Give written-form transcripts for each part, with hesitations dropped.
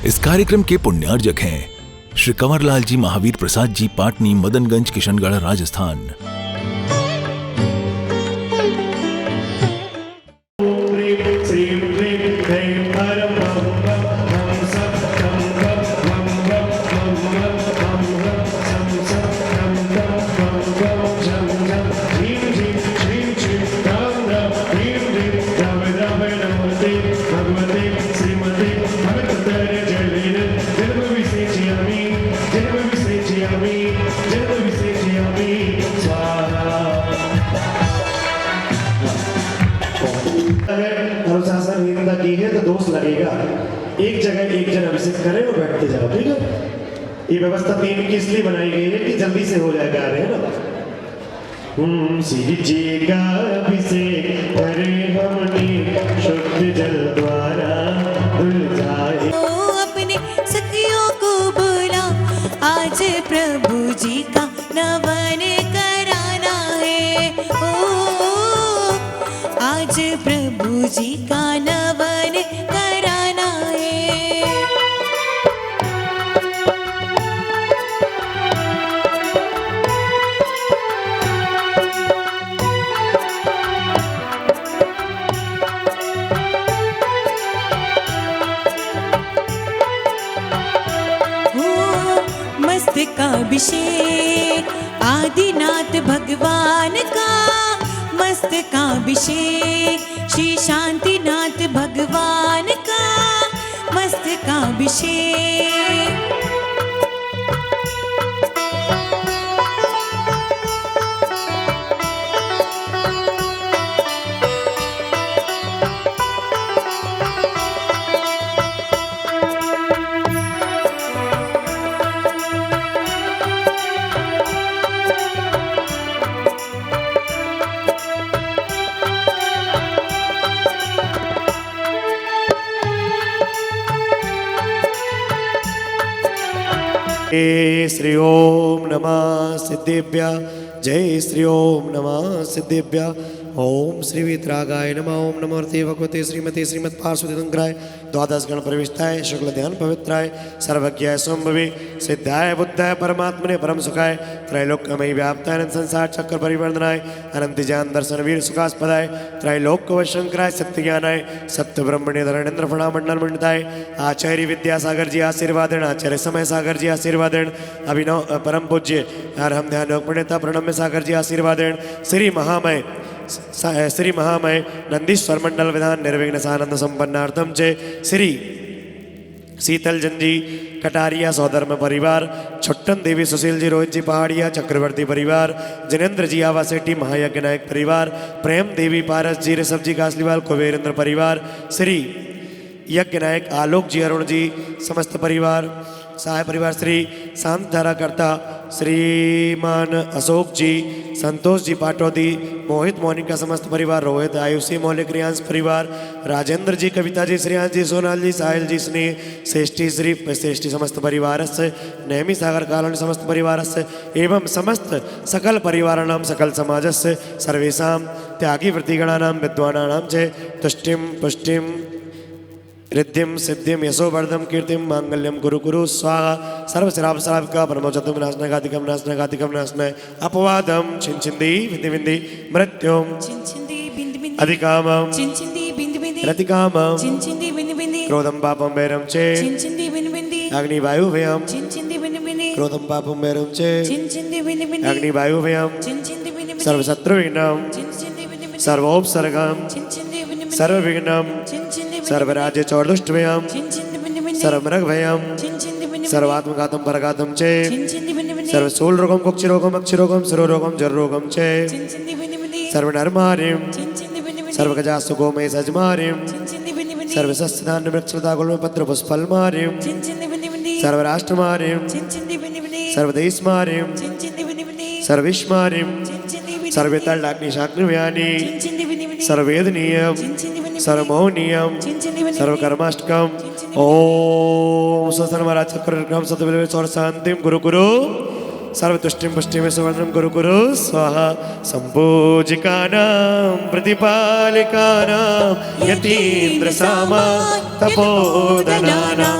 इस कार्यक्रम के पुण्यार्जक हैं श्री कंवरलाल जी महावीर प्रसाद जी, पाटनी, मदनगंज, किशनगढ़, राजस्थान। की है तो दोष लगेगा। एक जगह एक जन अभिषेक करें और बैठते जाओ, ठीक है। ये व्यवस्था 3 की इसलिए बनाई गई है कि जल्दी से हो जाएगा, आ रहे हैं ना। शिव जी का अभिषेक करें हमने, शुद्ध जल द्वारा धुल जाए। अपने सखियों को बोला, आज प्रभु जी का नमन कराना है। ओ आज प्रभु जी का नमन कराना है। मस्तकाभिषेक आदिनाथ भगवान का, मस्तकाभिषेक श्री शांतिनाथ भगवान का, मस्तकाभिषेक। श्री ओम नमः सिद्धेभ्यः, जय श्री ओम नमः सिद्धेभ्यः। ओम श्री वीतरागाय नमः। ओम नमो भगवते श्रीमते श्रीमत्पार्श्वतीर्थंकराय, द्वादश गण प्रविष्टाय, शुक्ल ध्यान पवित्राय, सर्वज्ञाय संभवे, सिद्धाय बुद्धाय, परमात्मने परम सुखाय, त्रैलोक्यमयी व्याप्ताय, संसार चक्र परिवर्तनाय, अनंत ज्ञान दर्शन वीर सुखास्पदाय, त्रैलोक्य वशंकराय, सत्य ज्ञानाय, सत्य ब्रह्मण्य धरणेन्द्र फणामंडल मंडिताय, आचार्य विद्यासागर जी आशीर्वादेन, आचार्य समय सागर जी आशीर्वादेन, अभिनव परम पूज्य हम ध्यान योग पंडिता प्रणम्य सागर जी आशीर्वादेन, श्री महामय नंदीश्वर मंडल विधान निर्विघ्न सानंद संपन्नार्थम चे श्री शीतल जन जी कटारिया सौधर्म परिवार, छुट्टन देवी सुशील जी रोहित जी पहाड़िया चक्रवर्ती परिवार, जिनेन्द्र जी आवा सेठी महायज्ञ नायक परिवार, प्रेम देवी पारस जी ऋषभ जी कासलीवाल कुबेरेंद्र परिवार, श्री यज्ञ नायक आलोक जी अरुण जी समस्त परिवार, सहाय परिवार श्री शांत धाराकर्ता श्रीमान अशोक जी, संतोष जी पाटौदी, मोहित मोनिका समस्त परिवार, रोहित आयुषी मौलिक रियांश परिवार, राजेंद्र जी कविता जी श्रेयांश जी सोनाल जी साहिल जी स्नेह श्रेष्ठी श्री श्रेष्ठी समस्त परिवारस्य, नेमी सागर कॉलोनी समस्त परिवारस्य एवं समस्त सकल परिवाराणां सकल समाजस्य सर्वेषां त्यागी वृत्तिगणानां विद्वानानां च तुष्टिं पुष्टिं रिद्धिम सिद्धिम यशोवर्धम कीर्तिम मांगल्यम गुरु गुरु स्वाहा। सर्वश्राप श्राविका परमोचतम नाशनगातिकम नाशनगातिकम नाशनय अपवादम छिंछिंदी विंदी विंदी मृत्युम अधिकामम प्रतिकामम क्रोधम पापम वैरम चे अग्निवायु भयम क्रोधम पापम वैरम चे अग्निवायु भयम सर्वशत्रुविघ्नम सर्वोपसर्गम सर्वविघ्नम सर्वराज्य चौर्दुष्टभयम सर्वमृगभयम सर्वात्मघातम परघातम चे सर्वशूलरोगम कुक्षिरोगम अक्षिरोगम शिरोरोगम जररोगम चे सर्वनरमार्यम सर्वगजासुगोमय सजमार्यम सर्वसस्यधान्य वृक्षलतागुल्मपत्र पुष्पलमार्यम सर्वराष्ट्रमार्यम सर्वदेशमार्यम सर्विश्मार्यम सर्वेतलाग्निशाग्निव्यानि सर्ववेदनीयम सर्वमोहनीयम सर्वकर्माष्टकम। ओम स्वसन्महाराज चक्रम सतबिल सौर शांतिम गुरु गुरु सर्वतुष्टिम पुष्टिम सुवर्णम गुरु गुरु स्वाहा। संपूजिकानां प्रतिपालिकानां यतीन्द्र सामा तपोधनानां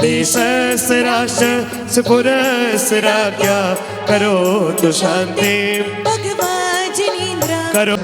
देशस्य राष्ट्रस्य पुरस्य राज्ञा करोतु शान्तिं भगवान् जिनेन्द्र करो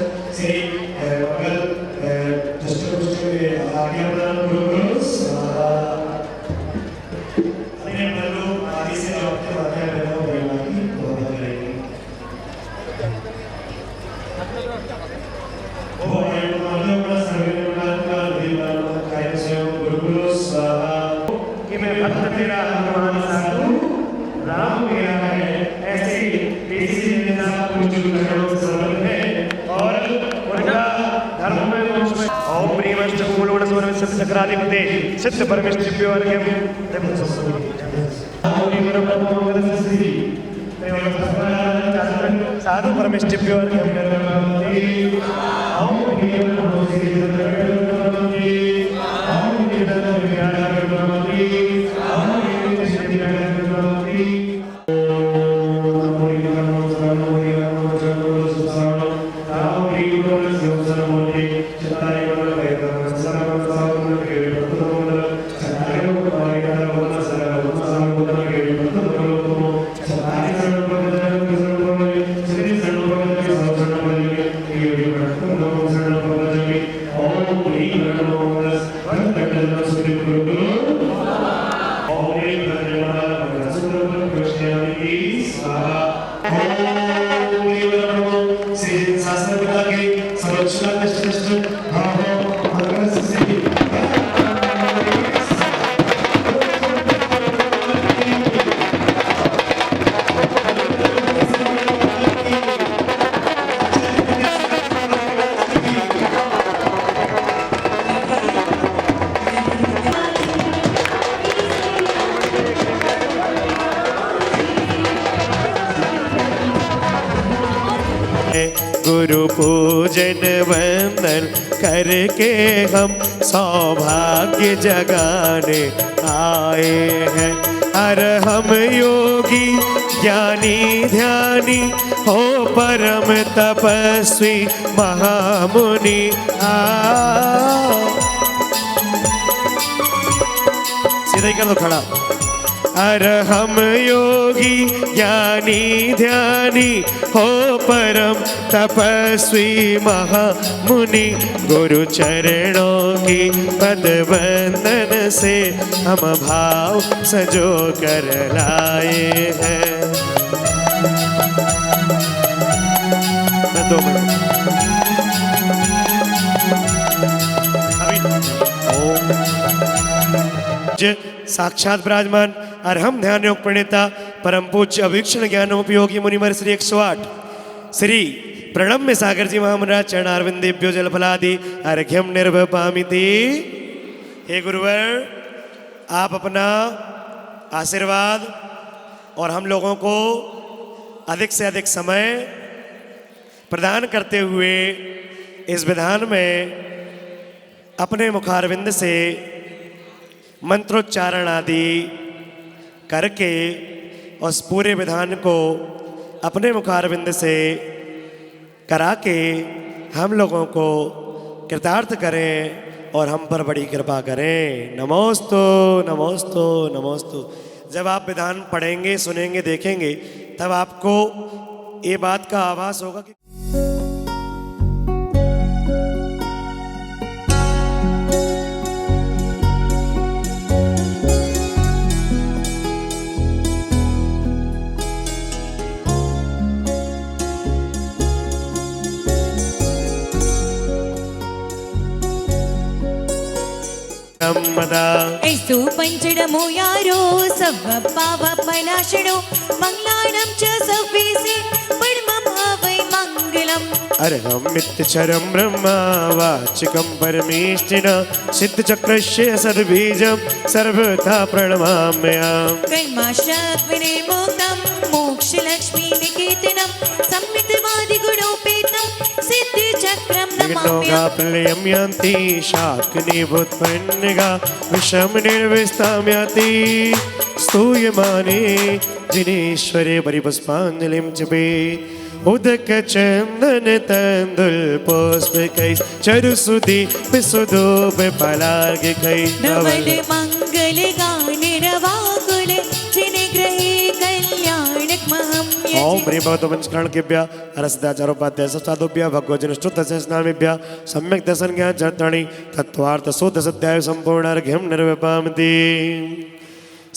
चक्राधिपते सिद्ध परमेश्वरिभ्यो अर्घ्यं साधु परमेश्वरिभ्यो अर्घ्यं गुरु पूजन वंदन करके हम सौभाग्य जगाने आए हैं। अरे हम योगी ज्ञानी ध्यानी हो परम तपस्वी महामुनि सीधा ही कर दो खड़ा। अरे हम योगी ज्ञानी ध्यानी हो परम तपस्वी महामुनि गुरु चरणों की पद वंदन से हम भाव सजो कर लाए हैं। 2 मिनट साक्षात विराजमान अर्हम ध्यान योग प्रणेता परम पूज्य अभिक्षण ज्ञान उपयोगी मुनिवर श्री 108 श्री प्रणम्य सागर जी महामराज चरणारविंदेभ्यो जलफलादि अर्घ्यम निर्वपामिति। हे गुरुवर, आप अपना आशीर्वाद और हम लोगों को अधिक से अधिक समय प्रदान करते हुए इस विधान में अपने मुखारविंद से मंत्रोच्चारण आदि करके उस पूरे विधान को अपने मुखारविंद से करा के हम लोगों को कृतार्थ करें और हम पर बड़ी कृपा करें। नमोस्तु नमोस्तु नमोस्तु। जब आप विधान पढ़ेंगे, सुनेंगे, देखेंगे तब आपको ये बात का आभास होगा कि ऐसु पंचडमो यारो सव पाव पनाशनो मंगलाणं च सव्वीसे परमं भावै मंगलम्। अर्हमित्यक्षरं ब्रह्मा वाचिकं परमेष्ठिना सिद्धचक्रस्य सद्बीजं सर्वथा प्रणमाम्यहम्। कर्माशक्तिर्विनिर्मुक्तं मोक्षलक्ष्मी निकेतनं संवितवादिगुणोपेतं सिद्धिचक्रं नमाम्यहम्। यान्ति शाकिनीभूतपन्नगा विषम निर्विस्तां याति स्तूयमाने जिनेश्वरे परिपुष्पाञ्जलिं जपे उदक चंदन तंदुल पुष्पकै चरुसुधि विसुधो विफलार्घ्यकै नवल मंगल गाने भैरवाकुले जिनग्रहे कल्याणकमहं ओम यजे ह्रीं भगवतो पंचकरणकेभ्यः हरसिद्धाचारोपाध्याय सप्तादुभ्यः भगवज्जनश्रुतस्य सम्यक् दर्शनज्ञान चरताणि तत्त्वार्थ सुदशध्याय संपूर्णार्घ्यं निर्विपामति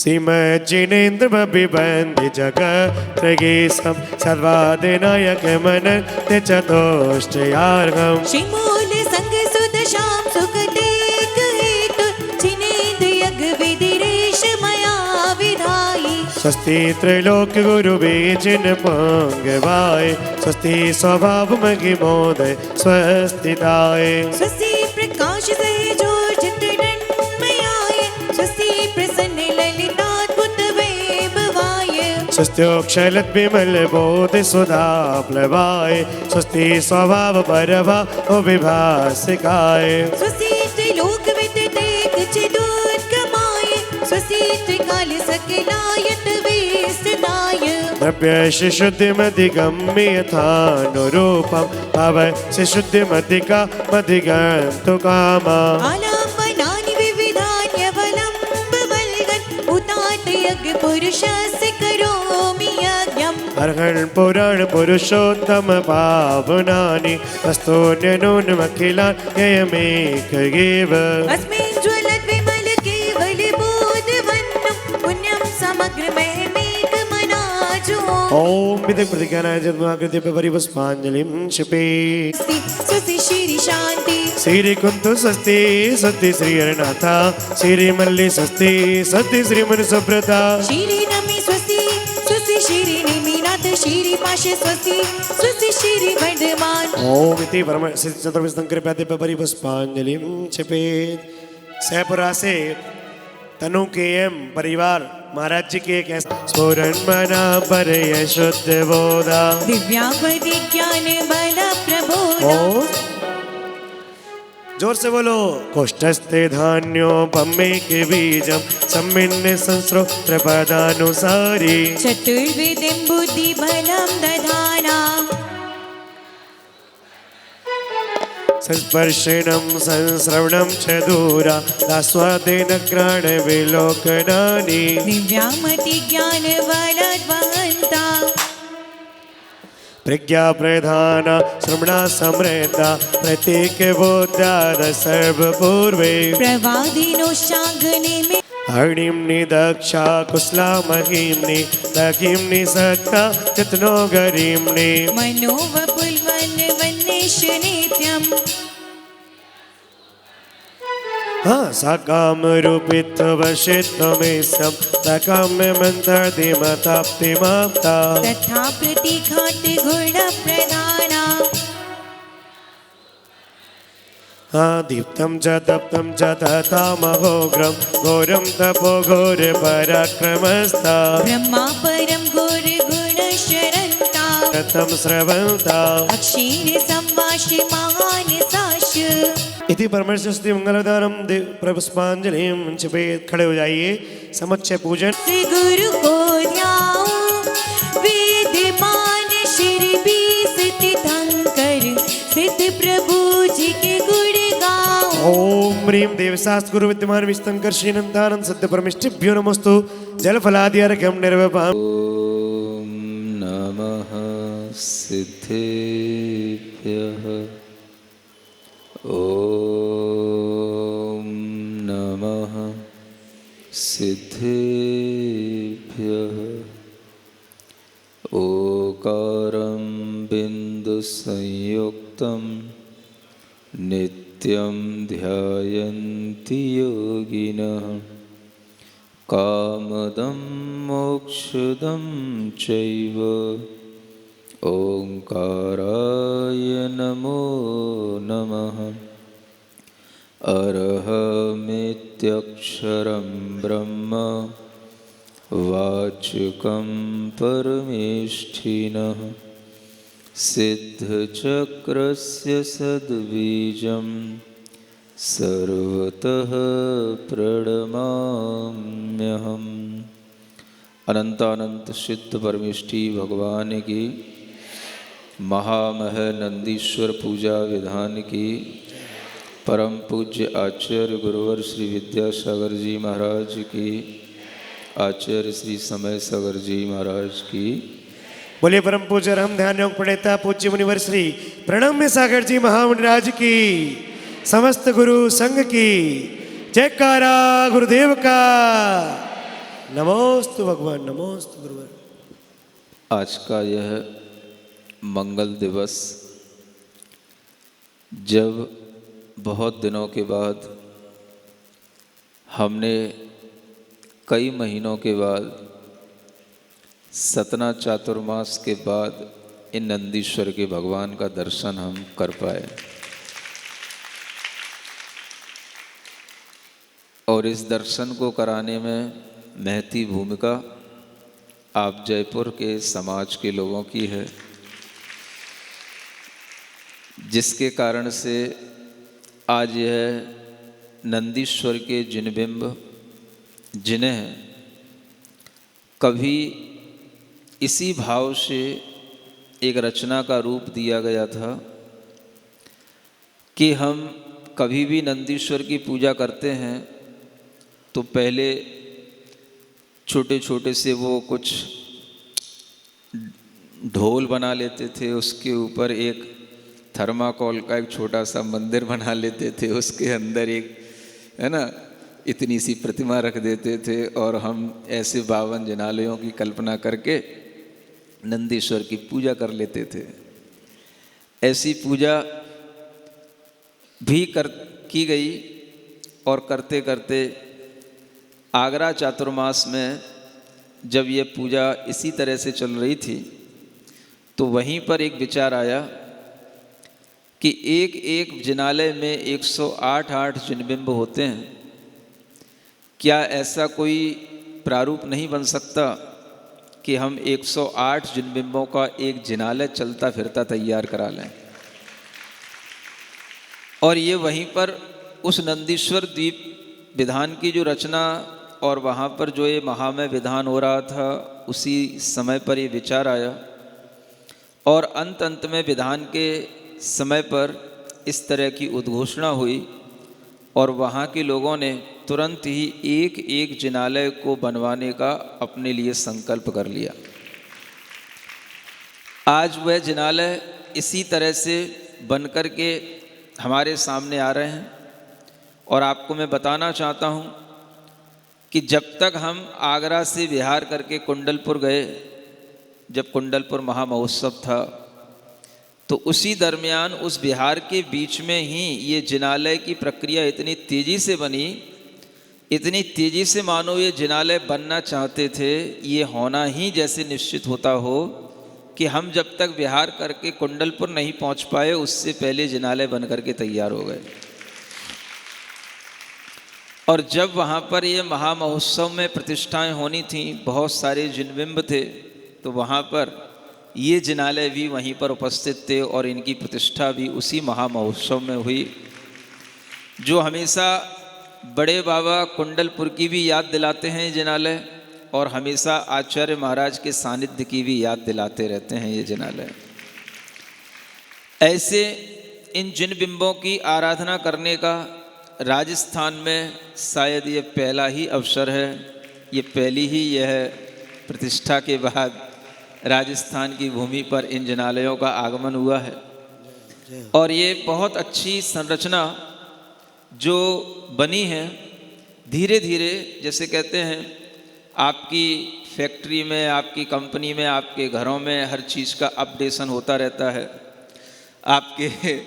श्रीमज्जिनेन्द्र बबिबन्धि जगत्रगीसं सर्वादिनायक मनन्ति चतुष्टयार्हम् श्रीमूल संग सुदशां सुखदेक हेतु जिनेन्द्र यज्ञ विधिरेश मया विधायि स्वस्ति त्रैलोक गुरुवे जिन पंगवाय स्वस्ति स्वभाव महिमोदय स्वस्तिदाय स्वस्ति प्रकाश सहजोर्जित नन्मयाय स्वस्ति प्रसन्न ललिताद्भुत वैभवाय स्वस्त्योक्षलत विमल बोध सुधा प्लवाय स्वस्ति स्वभाव परभा विभासिकाय स्वस्ति त्रिलोक विदितेक चिदोत्कमाय स्वस्ति त्रिकाल सकलायत वेस्ताय द्रव्य शुद्धिमधिगम्य यथानुरूपं भवय शुद्धिमधिका मधिगन्तु कामा आलापनानि विविधान्यवलम्बवल्गन् उतात यज्ञ पुरुषस्य करोमि यज्ञम् अर्हन् पुराण पुरुषोत्तम पावनानि वस्तून्यनूनमखिलान् ययमेकगेव अस्मिन् ज्वलद् विमल केवल बोधवन्नं पुण्यं समग्रमहमेकमनाजो ओम विधिक प्रतिज्ञानाय जन्माकृति पे परिपुष्पाञ्जलिं क्षिपे स्वस्ति श्री शान्ति श्री कुंतु स्वस्ति स्वस्ति श्री हरनाथा श्री मल्ली स्वस्ति स्वस्ति श्री मनुसुब्रता श्री नमि स्वस्ति स्वस्ति श्री निमिनाथ श्री पाशे स्वस्ति स्वस्ति श्री वर्धमान ओम इति परम श्री चतुर्विंशतिकृपयाते पे परिपुष्पाञ्जलिं क्षिपे सैपुरा से तनु के एम परिवार महाराज जी के एक स्फुरन मना पर शुद्ध बोधा दिव्यांगवती ज्ञान बल प्रबोधा और जोर से बोलो कोष्ठस्ते धान्यो पम्मे के बीजम सम्मिन्न संस्रो प्रपदानुसारी चतुर्विधिं बुद्धि बलं दधाना संस्पर्शनं संश्रवणं च दूरा दास्वादेन घ्राण विलोकनानि दिव्यांगवती ज्ञान बलवन्ता प्रज्ञा प्रधान श्रवणा समृद्धा प्रत्येक बोधाद सर्वपूर्वे प्रवादिनोश्चाग्नि में हरिम्नि दक्षा कुशला महिम्नि दखिम्नि सक्ता चितनो गरिम्नि मनोवपुल्वन वन्नेश नित्यम् हाँ साकाम रूपित वशित्वमेशम तकाम मंत्रदिमताप्तिमाप्ता तथा प्रतिघात गुण प्रधाना हाँ दीप्तं च तप्तं च तथा महोग्रं घोरं तपो घोर पराक्रमस्ता ब्रह्मा परम गुर गुण शरन्ता रतं स्रवन्ता अक्षीर संवाश महान साश इति परमेश्वर स्तुति मंगलदानम देव प्रपुष्पांजलिं क्षिपेत। खड़े हो जाइए समक्ष पूजन से गुरु को ध्याओ वेदमान श्री बीस तीर्थंकर सिद्ध प्रभु जी के गुण गाओ ओम ह्रीं देवशास्त्र गुरु विद्यमान विष्णुकर श्रीनंदानंद सत्य परमेष्टिभ्यो नमस्तु जल फलादि अर्घ्यं निर्वपाम ॐ नमः सिद्धेभ्यः ॐ नमः सिद्धेभ्यः ओकारं बिन्दुसंयुक्तं नित्यं ध्यायन्ति योगिनः कामदं मोक्षदं चैव ओंकाराय नमो नमः अरहमित्यक्षरं ब्रह्म वाचकं परमेष्ठिनः सिद्धचक्रस्य सद्बीजं सर्वतः प्रणमाम्यहम्। अनंतानंत सिद्ध परमेष्ठी भगवान की महामह नंदीश्वर पूजा विधान की परम पूज्य आचार्य गुरुवर श्री विद्यासागर जी महाराज की आचार्य श्री समय सागर जी महाराज की। बोले परम पूज्य राम ध्यान योग प्रणेता पूज्य मुनिवर श्री प्रणम्य सागर जी महामुनिराज की, समस्त गुरु संघ की जयकारा गुरुदेव का। नमोस्तु भगवान, नमोस्तु गुरुवर। आज का यह मंगल दिवस, जब बहुत दिनों के बाद हमने कई महीनों के बाद सतना चातुर्मास के बाद इन नंदीश्वर के भगवान का दर्शन हम कर पाए, और इस दर्शन को कराने में महती भूमिका आप जयपुर के समाज के लोगों की है, जिसके कारण से आज यह नंदीश्वर के जिन बिंब, जिन्हें कभी इसी भाव से एक रचना का रूप दिया गया था कि हम कभी भी नंदीश्वर की पूजा करते हैं तो पहले छोटे छोटे से वो कुछ ढोल बना लेते थे, उसके ऊपर एक थर्माकोल का एक छोटा सा मंदिर बना लेते थे, उसके अंदर एक है ना इतनी सी प्रतिमा रख देते थे, और हम ऐसे 52 जिनालयों की कल्पना करके नंदीश्वर की पूजा कर लेते थे। ऐसी पूजा भी की गई, और करते करते आगरा चातुर्मास में जब ये पूजा इसी तरह से चल रही थी तो वहीं पर एक विचार आया कि एक एक जिनालय में 108 जिनबिंब होते हैं, क्या ऐसा कोई प्रारूप नहीं बन सकता कि हम 108 जिनबिंबों का एक जिनालय चलता फिरता तैयार करा लें, और ये वहीं पर उस नंदीश्वर द्वीप विधान की जो रचना और वहाँ पर जो ये महामय विधान हो रहा था, उसी समय पर ये विचार आया, और अंत में विधान के समय पर इस तरह की उद्घोषणा हुई, और वहाँ के लोगों ने तुरंत ही एक एक जिनालय को बनवाने का अपने लिए संकल्प कर लिया। आज वह जिनालय इसी तरह से बनकर के हमारे सामने आ रहे हैं, और आपको मैं बताना चाहता हूँ कि जब तक हम आगरा से विहार करके कुंडलपुर गए, जब कुंडलपुर महामहोत्सव था, तो उसी दरमियान उस बिहार के बीच में ही ये जिनालय की प्रक्रिया इतनी तेज़ी से बनी, इतनी तेज़ी से मानो ये जिनालय बनना चाहते थे, ये होना ही जैसे निश्चित होता हो कि हम जब तक बिहार करके कुंडलपुर नहीं पहुंच पाए, उससे पहले जिनालय बन करके तैयार हो गए। और जब वहाँ पर ये महामहोत्सव में प्रतिष्ठाएं होनी थी, बहुत सारे जिनबिंब थे, तो वहाँ पर ये जिनालय भी वहीं पर उपस्थित थे, और इनकी प्रतिष्ठा भी उसी महामहोत्सव में हुई, जो हमेशा बड़े बाबा कुंडलपुर की भी याद दिलाते हैं जिनालय, और हमेशा आचार्य महाराज के सानिध्य की भी याद दिलाते रहते हैं ये जिनालय। ऐसे इन जिन बिंबों की आराधना करने का राजस्थान में शायद ये पहला ही अवसर है, ये पहली ही यह प्रतिष्ठा के बाद राजस्थान की भूमि पर इन जिनालयों का आगमन हुआ है। और ये बहुत अच्छी संरचना जो बनी है, धीरे धीरे जैसे कहते हैं आपकी फैक्ट्री में, आपकी कंपनी में, आपके घरों में हर चीज़ का अपडेशन होता रहता है, आपके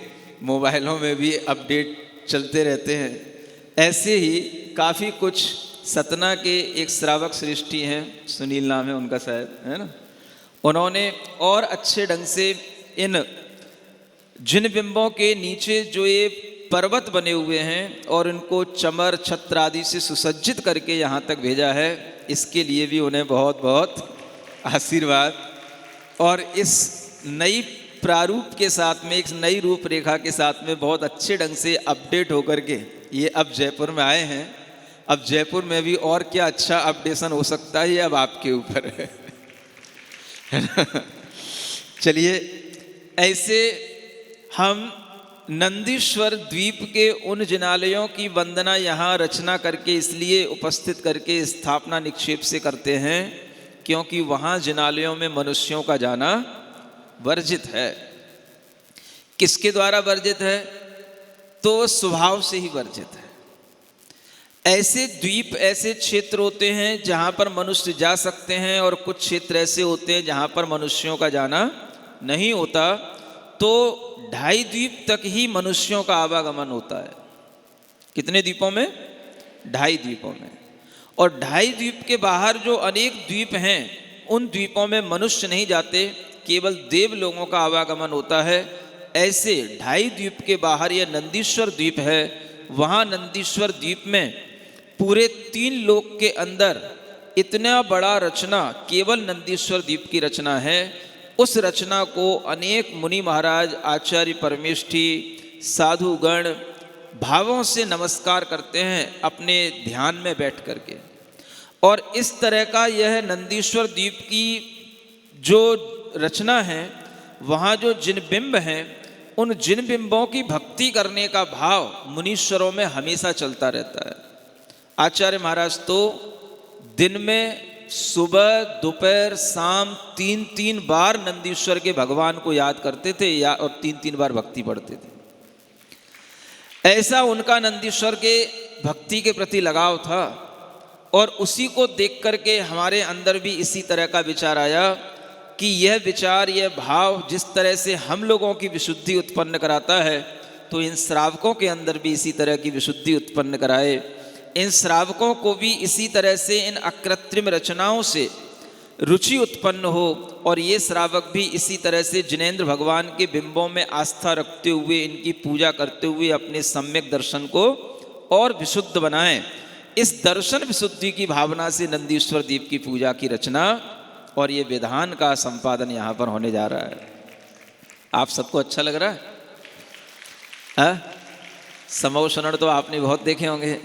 मोबाइलों में भी अपडेट चलते रहते हैं। ऐसे ही काफ़ी कुछ सतना के एक श्रावक सृष्टि हैं, सुनील नाम है उनका शायद, है ना, उन्होंने और अच्छे ढंग से इन जिन बिंबों के नीचे जो ये पर्वत बने हुए हैं और इनको चमर छत्र आदि से सुसज्जित करके यहाँ तक भेजा है, इसके लिए भी उन्हें बहुत बहुत आशीर्वाद। और इस नई प्रारूप के साथ में, एक नई रूपरेखा के साथ में बहुत अच्छे ढंग से अपडेट होकर के ये अब जयपुर में आए हैं। अब जयपुर में भी और क्या अच्छा अपडेशन हो सकता है, ये अब आपके ऊपर है चलिए, ऐसे हम नंदीश्वर द्वीप के उन जिनालयों की वंदना यहाँ रचना करके इसलिए उपस्थित करके स्थापना निक्षेप से करते हैं क्योंकि वहाँ जिनालयों में मनुष्यों का जाना वर्जित है। किसके द्वारा वर्जित है? तो स्वभाव से ही वर्जित है। ऐसे द्वीप, ऐसे क्षेत्र होते हैं जहाँ पर मनुष्य जा सकते हैं और कुछ क्षेत्र ऐसे होते हैं जहाँ पर मनुष्यों का जाना नहीं होता। तो 2.5 द्वीप तक ही मनुष्यों का आवागमन होता है। कितने द्वीपों में? 2.5 द्वीपों में। और 2.5 द्वीप के बाहर जो अनेक द्वीप हैं उन द्वीपों में मनुष्य नहीं जाते, केवल देव लोगों का आवागमन होता है। ऐसे 2.5 द्वीप के बाहर यह नंदीश्वर द्वीप है। वहाँ नंदीश्वर द्वीप में पूरे 3 लोक के अंदर इतना बड़ा रचना केवल नंदीश्वर द्वीप की रचना है। उस रचना को अनेक मुनि महाराज, आचार्य परमेष्ठी, साधुगण भावों से नमस्कार करते हैं अपने ध्यान में बैठ करके। और इस तरह का यह नंदीश्वर द्वीप की जो रचना है, वहाँ जो जिन बिंब हैं उन जिन बिंबों की भक्ति करने का भाव मुनीश्वरों में हमेशा चलता रहता है। आचार्य महाराज तो दिन में सुबह, दोपहर, शाम 3-3 बार नंदीश्वर के भगवान को याद करते थे या और 3-3 बार भक्ति पढ़ते थे। ऐसा उनका नंदीश्वर के भक्ति के प्रति लगाव था। और उसी को देख करके हमारे अंदर भी इसी तरह का विचार आया कि यह विचार, यह भाव जिस तरह से हम लोगों की विशुद्धि उत्पन्न कराता है, तो इन श्रावकों के अंदर भी इसी तरह की विशुद्धि उत्पन्न कराए। इन श्रावकों को भी इसी तरह से इन अकृत्रिम रचनाओं से रुचि उत्पन्न हो और ये श्रावक भी इसी तरह से जिनेंद्र भगवान के बिंबों में आस्था रखते हुए, इनकी पूजा करते हुए अपने सम्यक दर्शन को और विशुद्ध बनाएं। इस दर्शन विशुद्धि की भावना से नंदीश्वर द्वीप की पूजा की रचना और ये विधान का संपादन यहाँ पर होने जा रहा है। आप सबको अच्छा लग रहा है? समोषण तो आपने बहुत देखे होंगे,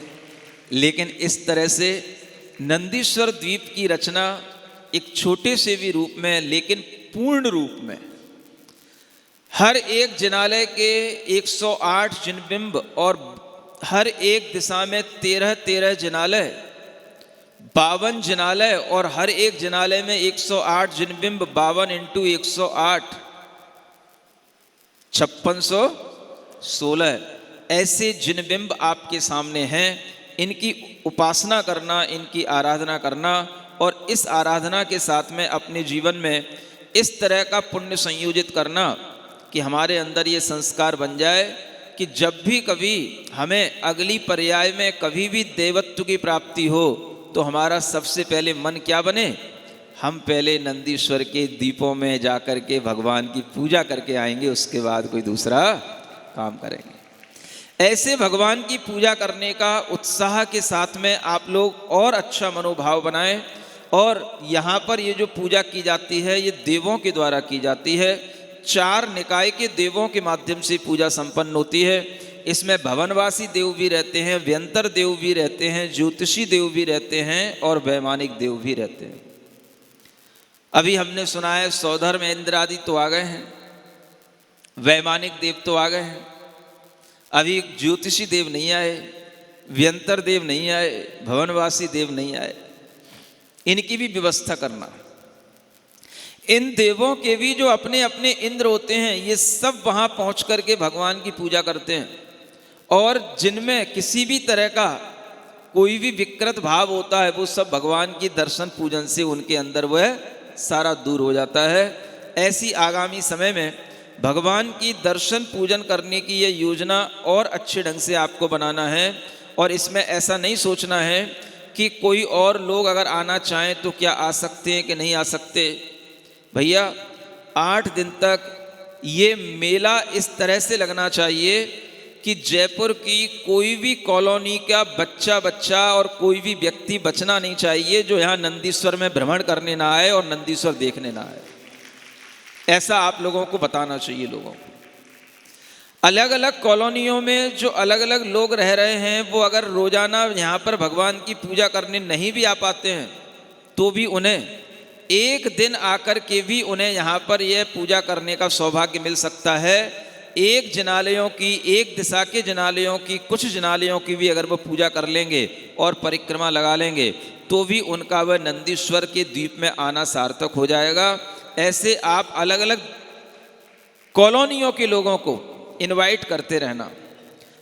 लेकिन इस तरह से नंदीश्वर द्वीप की रचना एक छोटे से भी रूप में, लेकिन पूर्ण रूप में, हर एक जिनालय के 108 जिनबिंब और हर एक दिशा में 13-13 जिनालय, 52 जिनालय और हर एक जिनालय में 108 जिनबिंब, 52 × 108 5616 ऐसे जिनबिंब आपके सामने हैं। इनकी उपासना करना, इनकी आराधना करना और इस आराधना के साथ में अपने जीवन में इस तरह का पुण्य संयोजित करना कि हमारे अंदर ये संस्कार बन जाए कि जब भी कभी हमें अगली पर्याय में कभी भी देवत्व की प्राप्ति हो तो हमारा सबसे पहले मन क्या बने? हम पहले नंदीश्वर के दीपों में जाकर के भगवान की पूजा करके आएंगे, उसके बाद कोई दूसरा काम करेंगे। ऐसे भगवान की पूजा करने का उत्साह के साथ में आप लोग और अच्छा मनोभाव बनाएं। और यहाँ पर ये जो पूजा की जाती है ये देवों के द्वारा की जाती है। 4 निकाय के देवों के माध्यम से पूजा संपन्न होती है। इसमें भवनवासी देव भी रहते हैं, व्यंतर देव भी रहते हैं, ज्योतिषी देव भी रहते हैं और वैमानिक देव भी रहते हैं। अभी हमने सुना है सौधर्म इंद्र आदि तो आ गए हैं, वैमानिक देव तो आ गए हैं, अभी ज्योतिषी देव नहीं आए, व्यंतर देव नहीं आए, भवनवासी देव नहीं आए। इनकी भी व्यवस्था करना। इन देवों के भी जो अपने अपने इंद्र होते हैं, ये सब वहाँ पहुँच करके भगवान की पूजा करते हैं। और जिनमें किसी भी तरह का कोई भी विकृत भाव होता है वो सब भगवान की दर्शन पूजन से उनके अंदर वह सारा दूर हो जाता है। ऐसी आगामी समय में भगवान की दर्शन पूजन करने की ये योजना और अच्छे ढंग से आपको बनाना है। और इसमें ऐसा नहीं सोचना है कि कोई और लोग अगर आना चाहें तो क्या आ सकते हैं कि नहीं आ सकते। भैया 8 दिन तक ये मेला इस तरह से लगना चाहिए कि जयपुर की कोई भी कॉलोनी का बच्चा और कोई भी व्यक्ति बचना नहीं चाहिए जो यहाँ नंदीश्वर में भ्रमण करने ना आए और नंदीश्वर देखने ना आए। ऐसा आप लोगों को बताना चाहिए लोगों को। अलग अलग कॉलोनियों में जो अलग अलग लोग रह रहे हैं वो अगर रोजाना यहाँ पर भगवान की पूजा करने नहीं भी आ पाते हैं तो भी उन्हें एक दिन आकर के भी उन्हें यहाँ पर यह पूजा करने का सौभाग्य मिल सकता है। एक जिनालयों की, एक दिशा के जिनालयों की, कुछ जिनालयों की भी अगर वो पूजा कर लेंगे और परिक्रमा लगा लेंगे तो भी उनका वह नंदीश्वर के द्वीप में आना सार्थक हो जाएगा। ऐसे आप अलग अलग कॉलोनियों के लोगों को इनवाइट करते रहना,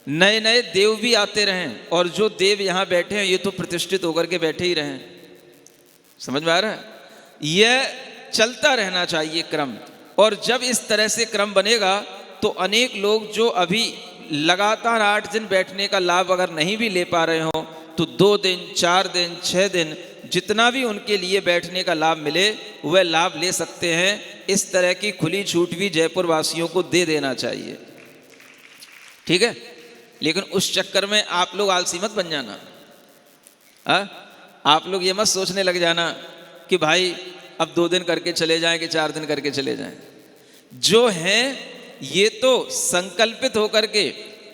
नए नए देव भी आते रहें, और जो देव यहाँ बैठे हैं ये तो प्रतिष्ठित होकर के बैठे ही रहें। समझ में आ रहा है? यह चलता रहना चाहिए क्रम, और जब इस तरह से क्रम बनेगा तो अनेक लोग जो अभी लगातार 8 दिन बैठने का लाभ अगर नहीं भी ले पा रहे हो तो 2 दिन, 4 दिन, 6 दिन, जितना भी उनके लिए बैठने का लाभ मिले वह लाभ ले सकते हैं। इस तरह की खुली छूट भी जयपुर वासियों को दे देना चाहिए, ठीक है? लेकिन उस चक्कर में आप लोग आलसी मत बन जाना। आप लोग ये मत सोचने लग जाना कि भाई अब 2 दिन करके चले जाएं कि 4 दिन करके चले जाएं। जो हैं ये तो संकल्पित होकर के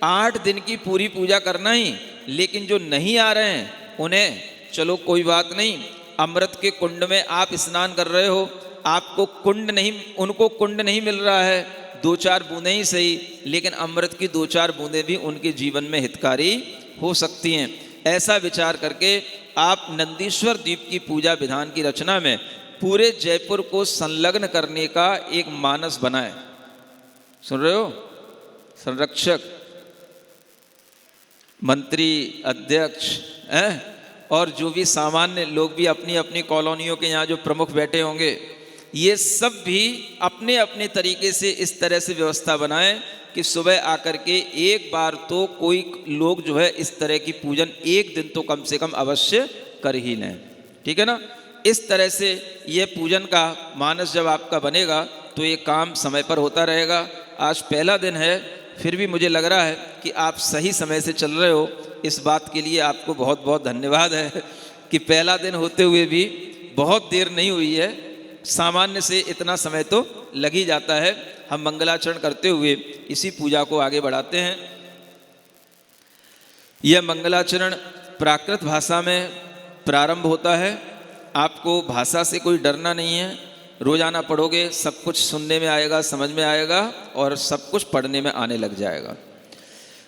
8 दिन की पूरी पूजा करना ही, लेकिन जो नहीं आ रहे हैं उन्हें चलो कोई बात नहीं, अमृत के कुंड में आप स्नान कर रहे हो, आपको कुंड नहीं, उनको कुंड नहीं मिल रहा है, 2-4 बूंदें ही सही, लेकिन अमृत की 2-4 बूंदें भी उनके जीवन में हितकारी हो सकती हैं। ऐसा विचार करके आप नंदीश्वर द्वीप की पूजा विधान की रचना में पूरे जयपुर को संलग्न करने का एक मानस बनाए। सुन रहे हो? संरक्षक, मंत्री, अध्यक्ष हैं, और जो भी सामान्य लोग भी अपनी अपनी कॉलोनियों के यहाँ जो प्रमुख बैठे होंगे, ये सब भी अपने अपने तरीके से इस तरह से व्यवस्था बनाएं कि सुबह आकर के एक बार तो कोई लोग जो है इस तरह की पूजन एक दिन तो कम से कम अवश्य कर ही लें, ठीक है ना? इस तरह से ये पूजन का मानस जब आपका बनेगा तो ये काम समय पर होता रहेगा। आज पहला दिन है, फिर भी मुझे लग रहा है कि आप सही समय से चल रहे हो। इस बात के लिए आपको बहुत बहुत धन्यवाद है कि पहला दिन होते हुए भी बहुत देर नहीं हुई है। सामान्य से इतना समय तो लग ही जाता है। हम मंगलाचरण करते हुए इसी पूजा को आगे बढ़ाते हैं। यह मंगलाचरण प्राकृत भाषा में प्रारंभ होता है। आपको भाषा से कोई डरना नहीं है, रोजाना पढ़ोगे सब कुछ सुनने में आएगा, समझ में आएगा और सब कुछ पढ़ने में आने लग जाएगा।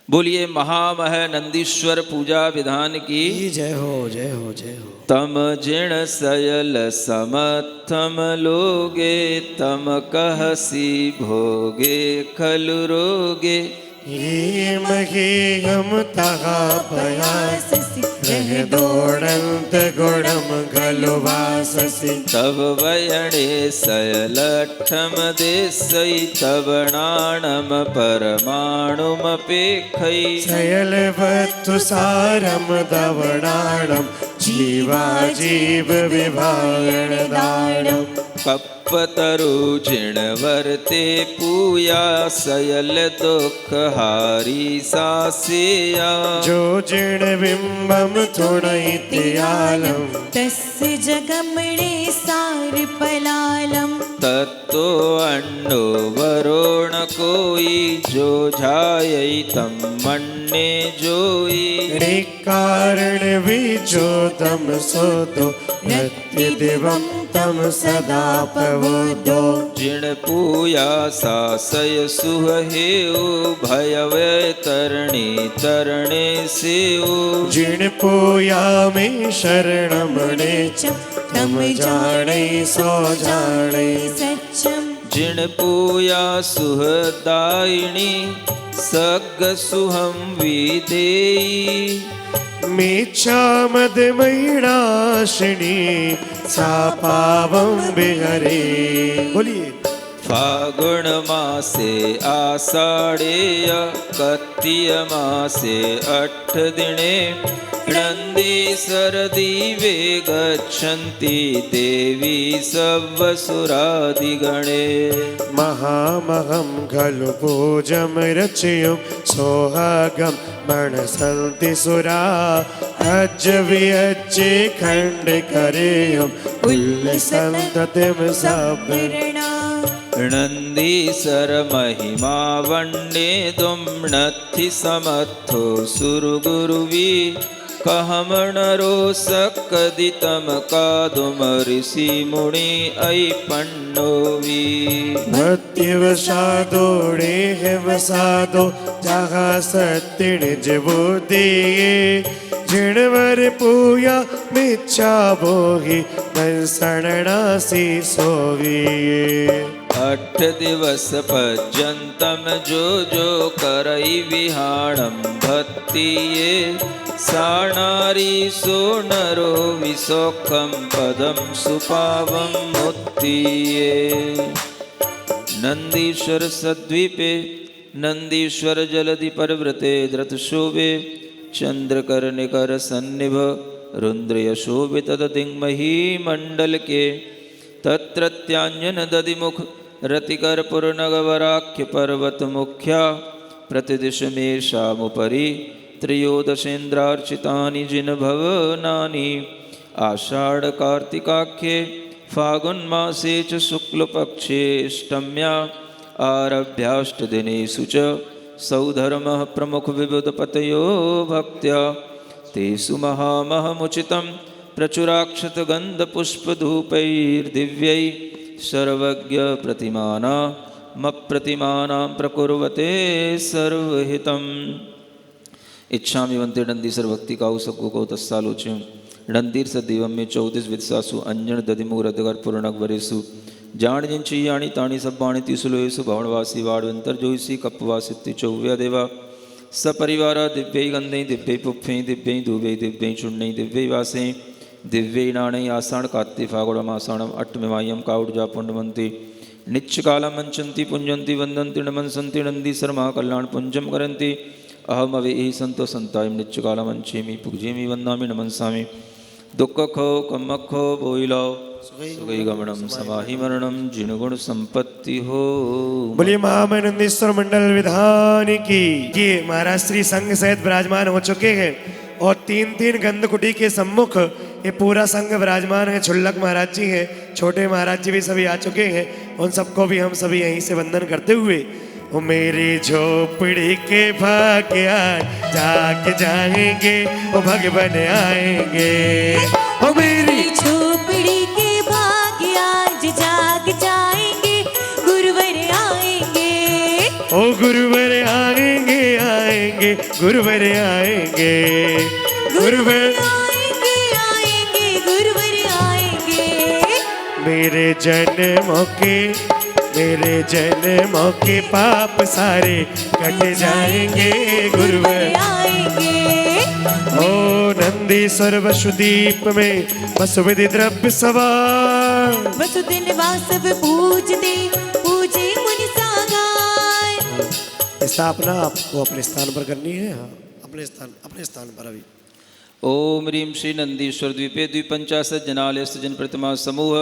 बोलिए महामह नंदीश्वर पूजा विधान की जय हो, जय हो, जय हो। तम जिण सयल समर्थम लोगे, तम कहसी भोगे खलु रोगे। ये मही हम तहा प्रयास रह दौड़ंत गुणम गलुवाससी। तब वयणे सयलठम देसई, तब नाणम परमाणुम पेखई। सयल वत्तु सारम दवणाणम, जीवा जीव विभागण दाणम। पप्पतरु जिण वर्ते पूया, सयल दुख हारी सासेया। जो जिण बिंबम थुणैत्यालम, तस्य जगमणे सार पलालम। तत्तो अन्नो वरोण कोई, जो झायै तम मन्ने जोई। निकारण विचोतम सोतो, नत्य दिवम तम सदा पवोदो। जिण पूया सासय सुहेऊ, भयवे तरणी तरणे सेऊ। जिण पोया में शरणमणे, तम जाने सो जाने सच्चम। जिण पूया सुहदायिनी, सग सुहम विधेयी। मेच्छा मद मयिणाशिनी, सा पावम बिहरे। बोलिए। फागुण मासे आषाढ़ेय, कत्तिय मासे 8 दिने। नंदीश्वर दीवे गच्छन्ति, देवी सवसुरादिगणे। महामहं खलु पूजम रचयुं, सोहागम मणसन्ति सुरा। अज विअज्जे खंड करेयुं, उल्लसन्ततिम सबरणा। नंदीश्वर महिमा वंडे, दुम नथि समर्थो सुरगुरुवी। कहमणरो सकदितम कादुम ऋषि मुनि ऐ पन्नोवी भक्तिवसादोड़े है वसादो जहाँ सत्य निज बुद्धिये जिणवर पूया मिच्छा बोहि दर्शननासी सोविये 8 दिवस पर्यंतम जो करई विहाणम भक्तिये साणारी सोनरो विसोखम पदम सुपावम मुक्तिये नंदीश्वर सद्वीपे नंदीश्वर जलधि परव्रते धृतशोभे चंद्रकर्णिकर सन्निभ रुद्रयशोभे तददिङ्मही मंडल के तत्रत्याञ्जन दधिमुख रतिकर्पूरनगवराख्य पर्वत मुख्या प्रतिदिश मेषामुपरि त्रयोदशेन्द्रार्चितानि जिन भवनानि आषाढ़ कार्तिकाख्ये फागुन्मासे च शुक्लपक्षे अष्टम्या आरभ्याष्टदिनेषु च सौधर्मः प्रमुख विबुधपतयो भक्त्या तेषु महामहमुचितं प्रचुराक्षतगन्धपुष्पधूपैर्दिव्यै सर्वज्ञप्रतिमानामप्रतिमानां प्रकुर्वते सर्वहितम् इच्छामि वन्ते डंदीसर भक्ति काउ सबको को तस्सालोच्यं डंदीर सदीवम में 34 वित्सासु अंजन दधिमुरदगर पूर्णक वरेसु जान जिंची याणी ताणी सब बाणी तिसुलोयसु भवनवासी वाड़वंतर जोईसी कपवासित्ति चौव्या देवा सपरिवारा दिव्यै गंधै दिव्यै पुप्फै दिव्यै धूवै दिव्यै चूर्णै दिव्यै वासै दिव्यै नाणै आषाढ़ कार्तिक फागुणम आषाढ़म अट्टमिमायं काउडजा पुण्यवन्ति नित्यकालं मंचन्ति पुंजन्ति वन्दन्ति नमन्सन्ति नन्दीसर महाकल्याण पुंजम करन्ति अहम अवे एहि संतो संताय नित्यकालं मंचेमि पूजेमि वन्दामि नमन्सामि दुख खो कम्मख खो बोइलो सुगई गमनम समाहि मरणम जिनगुण संपत्ति हो। बोलिए महामनंदीश्वर मंडल विधान की। ये महाराज श्री संघ सहित विराजमान हो चुके हैं और 3-3 गंधकुटी के सम्मुख ये पूरा संघ विराजमान है। छुल्लक महाराज जी हैं, छोटे महाराज जी भी सभी आ चुके हैं। उन सबको भी हम सभी यहीं से वंदन करते हुए ओ मेरी झोपड़ी के भाग्य जाग जाएंगे ओ भगवान आएंगे। ओ मेरी झोपड़ी के भाग्य आज जाग जाएंगे गुरुवर आएंगे। ओ गुरुवर आएंगे आएंगे गुरुवर आएंगे गुरुवर आएंगे आएंगे गुरुवर आएंगे। मेरे जन्मों के पाप सारे कट जाएंगे गुरुवर आएंगे। ओ नंदीश्वर वसुदीप में वसुविधि द्रव्य सवार वसुदिन वासव पूजते पूजे मुनि सागार। स्थापना आपको अपने स्थान पर करनी है। हाँ, अपने स्थान पर अभी। ओम ह्रीं श्री नंदीश्वर द्वीपे द्विपंचाशत् जनालयस्थ जन प्रतिमा समूह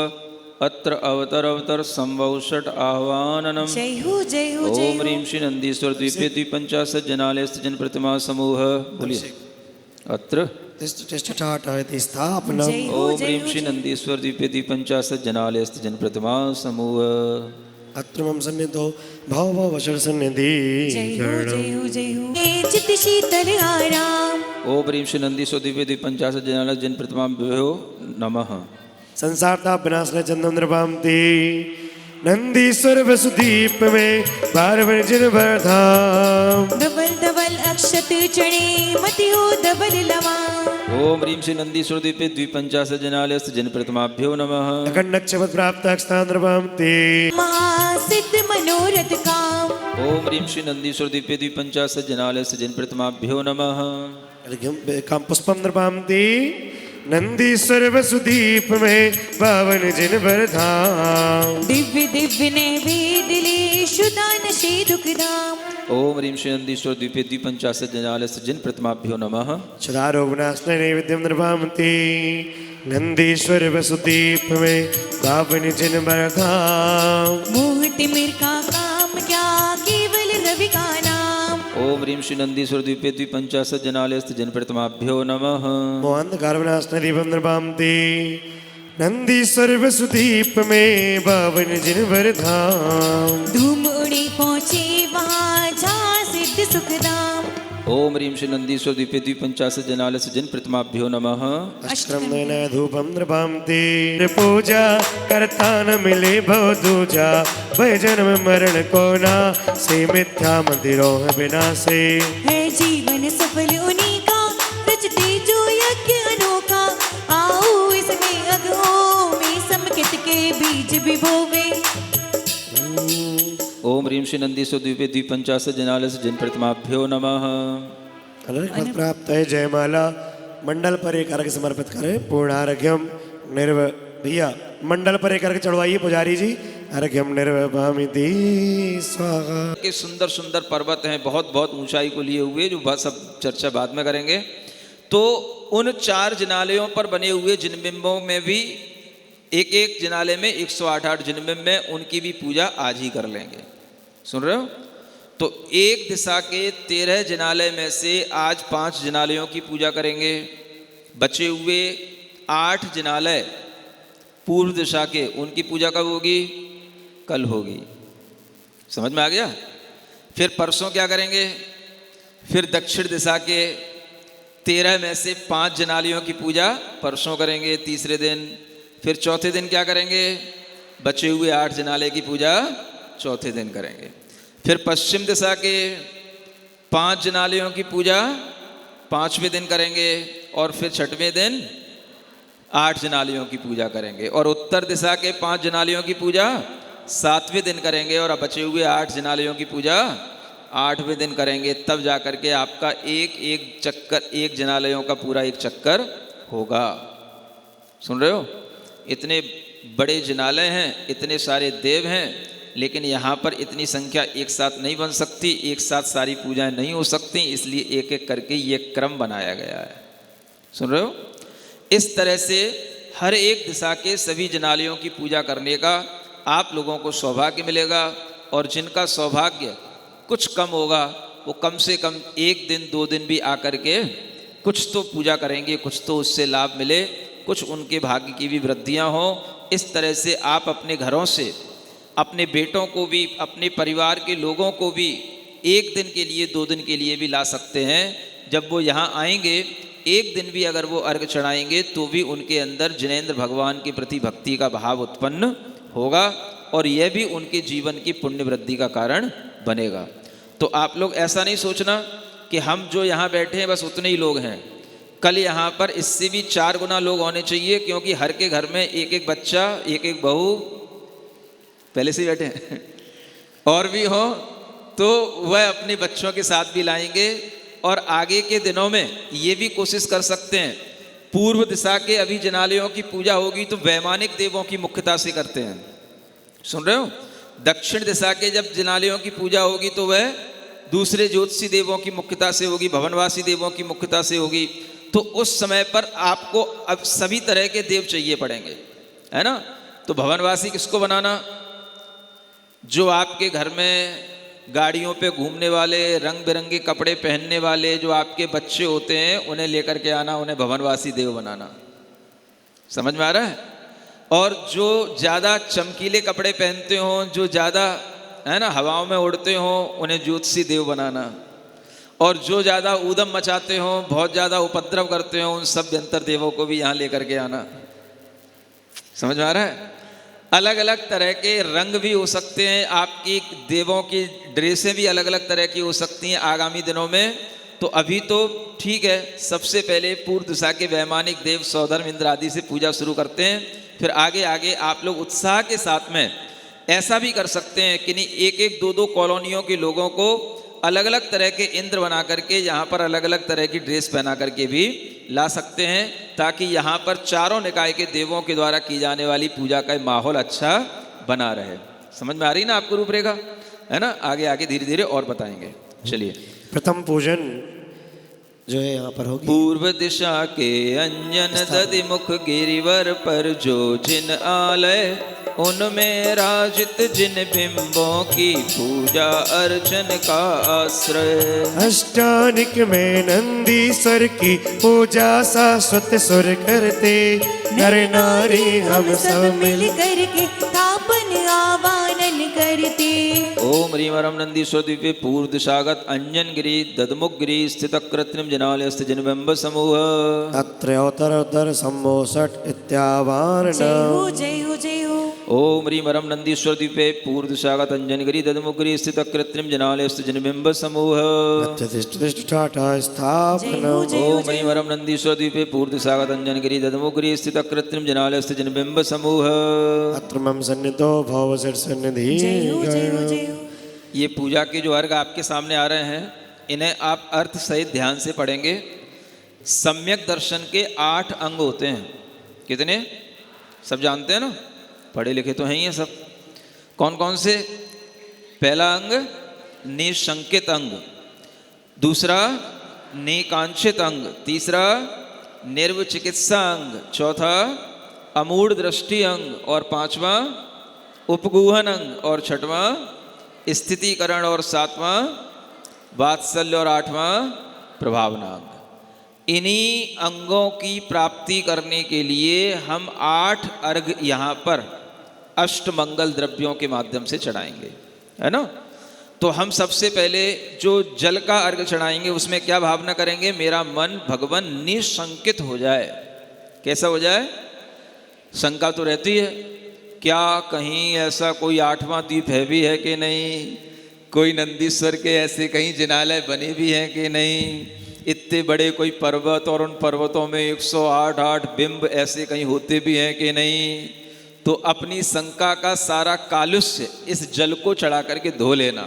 अत्र अवतर संवौषट आह्वाननम। जय हो जय हो जय ओम ह्रीं श्री नंदीश्वर द्वीपे द्विपंचाशत् जनालयस्थ जन प्रतिमा समूह बोलिए अत्र स्थापना। ओम ह्रीं श्री नंदीश्वर द्वीपे द्विपंचाशत् जनालयस्थ जन प्रतिमा समूह अत्र मम सन्निधो भाव वचन सन्निधि। जय हो जय हो जय हो। चित शीतल आराम। ओम ह्रीं श्री नंदीश्वर द्वीपे द्विपंचाशत् जनालय जन प्रतिमाभ्यो नमः। संसार ताप विनाशने चंदन नृपांति नंदीश्वर वसुदीप में 12 जिन वर्धाम। डबल डबल अक्षत चढ़े मति हो डबल लवा। ओम ह्रीं श्री नंदीश्वर द्वीपे द्विपंचाशत् जनालयस्थ जन प्रतिमाभ्यो नमः। अखंडक्षपद प्राप्त अक्षतान नृपांति महासिद्ध मनोरथ काम। ओम ह्रीं श्री नंदीश्वर द्वीपे द्विपंचाशत् जनालयस्थ जन प्रतिमाभ्यो नमः। काम पुष्पम नृपांति नंदीश्वर वसुदीप में 52 जिन वर्धाम। दिव्य दिव्य नैवेद्य ले शुदान से दुखदाम। ओम ह्रीं श्री नंदीश्वर द्वीपे द्विपंचाशत् जनालयस्थ जन प्रतिमाभ्यो नमः। क्षुधारोगनाशने नैवेद्यम नृपांति नंदीश्वर वसुदीप में 52 जिन वर्धाम। मोह तिमिर का काम क्या केवल रवि का नाम। ओम ह्रीं श्री नंदीश्वर द्वीपे द्विपंचाशत् जनालयस्थ जन प्रतिमाभ्यो नमः। मोहांधकार विनाशने दीपम नृपांति नंदीश्वर वसुदीप में 52 जिन वर्धाम। धूम उड़ी पहुँचे वहाँ जहाँ सिद्ध सुखदाम। ओम ह्रीं श्री नंदीश्वर द्वीपे द्विपंचाशत् जनालस्य जन प्रतिमाभ्यो नमः। अष्टक्रमेण धूपम नृपांति पूजा करता न मिले भव दूजा भय जन्म मरण को ना से मिथ्या मंदिरों विनाशे है जीवन सफल उन्हीं का रचते जो यज्ञ अनोखा आओ इसमें अगो में समकित के बीज विभोवे। ओम ह्रीं श्री नंदीश्वर द्वीपे द्विपंचाशत् जनालस्य जन प्रतिमाभ्यो नमः। अनर्घ प्राप्त है जयमाला मंडल पर एक अर्घ समर्पित करें पूर्णार्घ्यम निर्व भैया मंडल पर एक अर्घ चढ़वाइए पुजारी जी। अर्घ्यम निर्वभामिति स्वाहा। के सुंदर सुंदर पर्वत हैं बहुत बहुत ऊंचाई को लिए हुए जो बात सब चर्चा बाद में करेंगे। तो उन 4 जिनालयों पर बने हुए जिनबिंबों में भी एक एक जिनालय में 108 जिनबिंब में उनकी भी पूजा आज ही कर लेंगे। सुन रहे हो? तो एक दिशा के 13 जिनालय में से आज 5 जिनालयों की पूजा करेंगे। बचे हुए 8 जिनालय पूर्व दिशा के उनकी पूजा कब होगी? कल होगी। समझ में आ गया? फिर परसों क्या करेंगे? फिर दक्षिण दिशा के 13 में से 5 जिनालयों की पूजा परसों करेंगे तीसरे दिन। फिर चौथे दिन क्या करेंगे? बचे हुए 8 जिनालय की पूजा चौथे दिन करेंगे। फिर पश्चिम दिशा के 5 जिनालयों की पूजा 5वें दिन करेंगे और फिर 6वें दिन 8 जिनालयों की पूजा करेंगे और उत्तर दिशा के 5 जिनालयों की पूजा 7वें दिन करेंगे और बचे हुए 8 जिनालयों की पूजा 8वें दिन करेंगे। तब जा कर के आपका एक चक्कर 1 जिनालयों का पूरा एक चक्कर होगा। सुन रहे हो? इतने बड़े जिनालय हैं, इतने सारे देव हैं, लेकिन यहाँ पर इतनी संख्या एक साथ नहीं बन सकती, एक साथ सारी पूजाएं नहीं हो सकती, इसलिए एक एक करके ये क्रम बनाया गया है। सुन रहे हो? इस तरह से हर एक दिशा के सभी जिनालयों की पूजा करने का आप लोगों को सौभाग्य मिलेगा और जिनका सौभाग्य कुछ कम होगा वो कम से कम 1 दिन 2 दिन भी आकर के कुछ तो पूजा करेंगे, कुछ तो उससे लाभ मिले, कुछ उनके भाग्य की भी वृद्धियां हों। इस तरह से आप अपने घरों से अपने बेटों को भी अपने परिवार के लोगों को भी 1 दिन के लिए 2 दिन के लिए भी ला सकते हैं। जब वो यहाँ आएंगे 1 दिन भी अगर वो अर्घ चढ़ाएंगे तो भी उनके अंदर जिनेंद्र भगवान के प्रति भक्ति का भाव उत्पन्न होगा और यह भी उनके जीवन की पुण्य वृद्धि का कारण बनेगा। तो आप लोग ऐसा नहीं सोचना कि हम जो यहाँ बैठे हैं बस उतने ही लोग हैं। कल यहाँ पर इससे भी 4 गुना लोग होने चाहिए, क्योंकि हर के घर में एक एक बच्चा, एक एक बहू पहले से ही बैठे हैं और भी हो तो वह अपने बच्चों के साथ भी लाएंगे। और आगे के दिनों में ये भी कोशिश कर सकते हैं, पूर्व दिशा के अभी जिनालयों की पूजा होगी तो वैमानिक देवों की मुख्यता से करते हैं। सुन रहे हो? दक्षिण दिशा के जब जिनालयों की पूजा होगी तो वह दूसरे ज्योतिषी देवों की मुख्यता से होगी, भवनवासी देवों की मुख्यता से होगी। तो उस समय पर आपको अब सभी तरह के देव चाहिए पड़ेंगे, है ना? तो भवनवासी किसको बनाना? जो आपके घर में गाड़ियों पे घूमने वाले, रंग बिरंगे कपड़े पहनने वाले जो आपके बच्चे होते हैं उन्हें लेकर के आना, उन्हें भवनवासी देव बनाना। समझ में आ रहा है? और जो ज़्यादा चमकीले कपड़े पहनते हों, जो ज़्यादा है ना हवाओं में उड़ते हों, उन्हें ज्योतिषी देव बनाना। और जो ज़्यादा ऊधम मचाते हों, बहुत ज़्यादा उपद्रव करते हों, उन सब यंत्र देवों को भी यहाँ लेकर के आना। समझ में आ रहा है? अलग अलग तरह के रंग भी हो सकते हैं, आपकी देवों की ड्रेसें भी अलग अलग तरह की हो सकती हैं आगामी दिनों में। तो अभी तो ठीक है, सबसे पहले पूर्व दिशा के वैमानिक देव सौधर्म इंद्र आदि से पूजा शुरू करते हैं। फिर आगे आगे आप लोग उत्साह के साथ में ऐसा भी कर सकते हैं कि नहीं, एक एक 2-2 कॉलोनियों के लोगों को अलग अलग तरह के इंद्र बना करके यहाँ पर अलग अलग तरह की ड्रेस पहना करके भी ला सकते हैं, ताकि यहाँ पर चारों निकाय के देवों के द्वारा की जाने वाली पूजा का माहौल अच्छा बना रहे। समझ में आ रही ना आपको रूपरेखा? है ना? आगे आगे धीरे धीरे और बताएंगे। चलिए, प्रथम पूजन जो है यहाँ पर होगी। पूर्व दिशा के अंजन दधि मुख गिरिवर पर जो जिन आलय, उनमें राजित जिन बिंबों की पूजा अर्चन का आश्रय। अष्टानिक में नंदीश्वर की पूजा शाश्वत सुर करते, नर नारी हम सब मिल करके थापन आवाहन करते। ओम ह्रीं वरम नंदीश्वर द्वीपे पूर्व दिशागत अंजन गिरी ददमुख गिरी स्थित कृत्रिम जनालयस्थ जनबिंब समूह अत्र्योत्तर सम्मोषट इत्यावारण। जय हो जय हो जय हो। ओम ह्रीं वरम नंदीश्वर द्वीपे पूर्व दिशागत अंजन गिरी ददमुख गिरी स्थित कृत्रिम जनालयस्थ जनबिंब समूह टाटा स्थापन। ओम ह्रीं वरम नंदीश्वर द्वीपे पूर्व दिशागत अंजन गिरी ददमुख गिरी स्थित कृत्रिम जनालयस्थ जनबिंब समूह अत्र मम सन्निधो भव सन्निधि। जय हो जय हो जय हो। ये पूजा के जो अर्घ आपके सामने आ रहे हैं इन्हें आप अर्थ सहित ध्यान से पढ़ेंगे। सम्यक दर्शन के 8 अंग होते हैं। कितने? सब जानते हैं ना, पढ़े लिखे तो हैं ही हैं सब। कौन कौन से? पहला अंग निशंकित अंग, दूसरा निकांक्षित अंग, तीसरा निर्वचिकित्सा अंग, चौथा अमूढ़ दृष्टि अंग और पांचवा उपगूहन अंग और छठवां स्थितिकरण और सातवां वात्सल्य और आठवां प्रभावना अंग। इन्हीं अंगों की प्राप्ति करने के लिए हम 8 अर्घ यहाँ पर अष्टमंगल द्रव्यों के माध्यम से चढ़ाएंगे, है ना। तो हम सबसे पहले जो जल का अर्घ चढ़ाएंगे उसमें क्या भावना करेंगे? मेरा मन भगवान निशंकित हो जाए। कैसा हो जाए? शंका तो रहती है, क्या कहीं ऐसा कोई 8वां द्वीप है भी है कि नहीं, कोई नंदीश्वर के ऐसे कहीं जिनालय बने भी हैं कि नहीं, इतने बड़े कोई पर्वत और उन पर्वतों में 108 बिंब ऐसे कहीं होते भी हैं कि नहीं। तो अपनी शंका का सारा कालुष्य इस जल को चढ़ा करके धो लेना,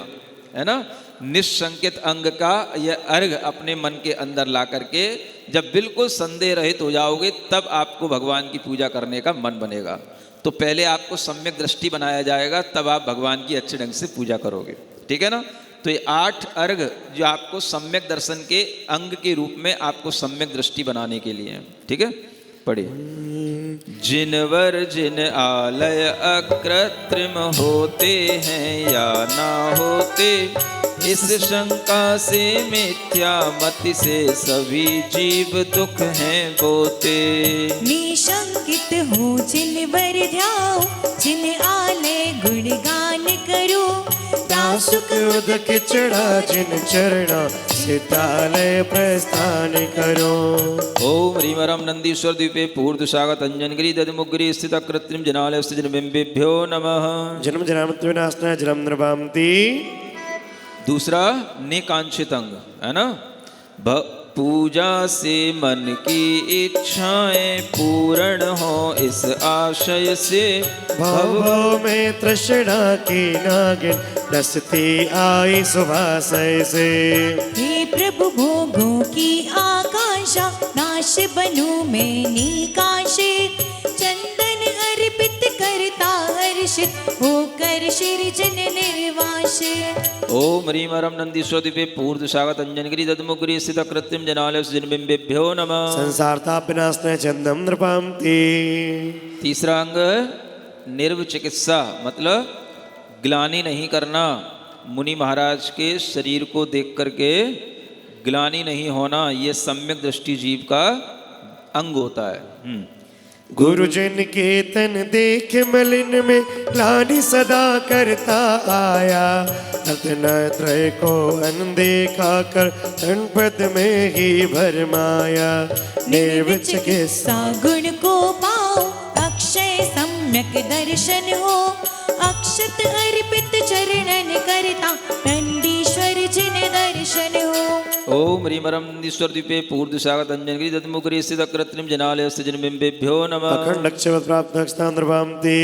है ना। निशंकित अंग का यह अर्घ अपने मन के अंदर ला करके जब बिल्कुल संदेह रहित हो जाओगे तब आपको भगवान की पूजा करने का मन बनेगा। तो पहले आपको सम्यक दृष्टि बनाया जाएगा, तब आप भगवान की अच्छे ढंग से पूजा करोगे, ठीक है ना। तो ये 8 अर्घ जो आपको सम्यक दर्शन के अंग के रूप में आपको सम्यक दृष्टि बनाने के लिए, ठीक है। पढ़िए। जिनवर जिन आलय अकृत्रिम होते हैं या ना होते, इस शंका से मिथ्या मति से सभी जीव दुख हैं बोते। निशंकित हो जिन वर ध्याओ, जिन आले गुणगान करो, सुख उदक चढ़ा जिन चरणा सीतालय प्रस्थान करो। ओम ह्रीं वरम नंदीश्वर द्वीपे पूर्व दिशागत अंजन गिरी ददमुख गिरी स्थित कृत्रिम जनालयस्थ जनबिंबेभ्यो नमः। जन्म जन्मत्व विनाशनाय जन्म नृपान्ति। दूसरा निकांक्षित अंग, है ना। पूजा से मन की इच्छाएं पूर्ण हो इस आशय से, भव में तृष्णा की नागिन डसती आई सुभाशय से। हे प्रभु भोगों की आकांक्षा, नाश बनूं मैं निकांक्षित, चंदन अर्पित करता हर्षित होकर श्री जन निर्वासित। ओम ह्रीं वरम नंदीश्वर द्वीपे पूर्व दिशागत अंजन गिरी ददमुख गिरी स्थित कृत्रिम जनालयस्थ जनबिंबेभ्यो नमः। संसार तापनाशनाय चंदम नृपान्ति। तीसरा अंग निर्वचिकित्सा, मतलब ग्लानि नहीं करना। मुनि महाराज के शरीर को देख करके ग्लानि नहीं होना, ये सम्यक दृष्टि जीव का अंग होता है। गुरुजन के तन देख मलिन में ग्लानि सदा करता आया, रत्नत्रय को अनदेखा कर तनपद में ही भरमाया। निर्विचिकित्सा गुण को पाओ, अक्षय सम्यक दर्शन हो, अक्षत अर्पित चरणन करता नंदीश्वर जिन दर्शन हो। ओम ह्रीं वरम नंदीश्वर द्वीपे पूर्व दिशागत अंजन गिरी ददमुख गिरी स्थित कृत्रिम जनालयस्थ जनबिंबेभ्यो नमः। अखंडक्षवत् प्राप्त नृपान्ति।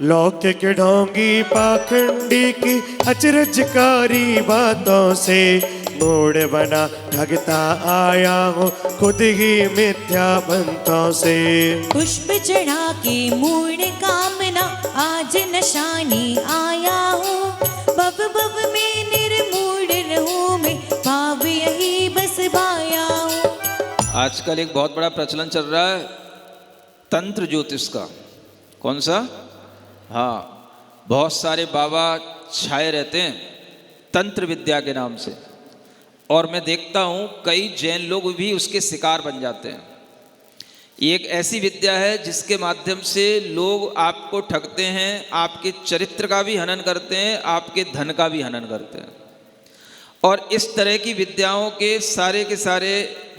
लौक्य के ढोंगी पाखंडी की अचरजकारी बातों से, मूड बना ठगता आया हूँ खुद ही मिथ्या पंथों से। पुष्प चढ़ा के मूर्ण कामना, आज नशानी आया हूँ, बब बब में निर्मूढ़ रहूं मैं, भाव यही बस भाया हूँ। आजकल एक बहुत बड़ा प्रचलन चल रहा है तंत्र ज्योतिष का। कौन सा? हाँ, बहुत सारे बाबा छाए रहते हैं तंत्र विद्या के नाम से, और मैं देखता हूँ कई जैन लोग भी उसके शिकार बन जाते हैं। ये एक ऐसी विद्या है जिसके माध्यम से लोग आपको ठगते हैं, आपके चरित्र का भी हनन करते हैं, आपके धन का भी हनन करते हैं। और इस तरह की विद्याओं के सारे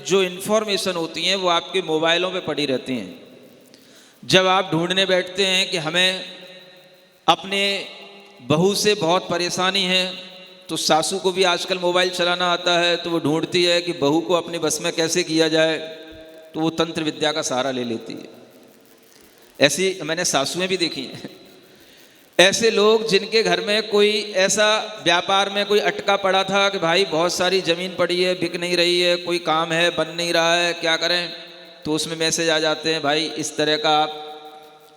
जो इन्फॉर्मेशन होती हैं वो आपके मोबाइलों पे पड़ी रहती हैं। जब आप ढूंढने बैठते हैं कि हमें अपने बहू से बहुत परेशानी है, तो सासू को भी आजकल मोबाइल चलाना आता है, तो वो ढूंढती है कि बहू को अपने बस में कैसे किया जाए, तो वो तंत्र विद्या का सहारा ले लेती है। ऐसी मैंने सासुएं भी देखी हैं। ऐसे लोग जिनके घर में कोई ऐसा व्यापार में कोई अटका पड़ा था कि भाई बहुत सारी ज़मीन पड़ी है, बिक नहीं रही है, कोई काम है बन नहीं रहा है, क्या करें, तो उसमें मैसेज आ जाते हैं, भाई इस तरह का आप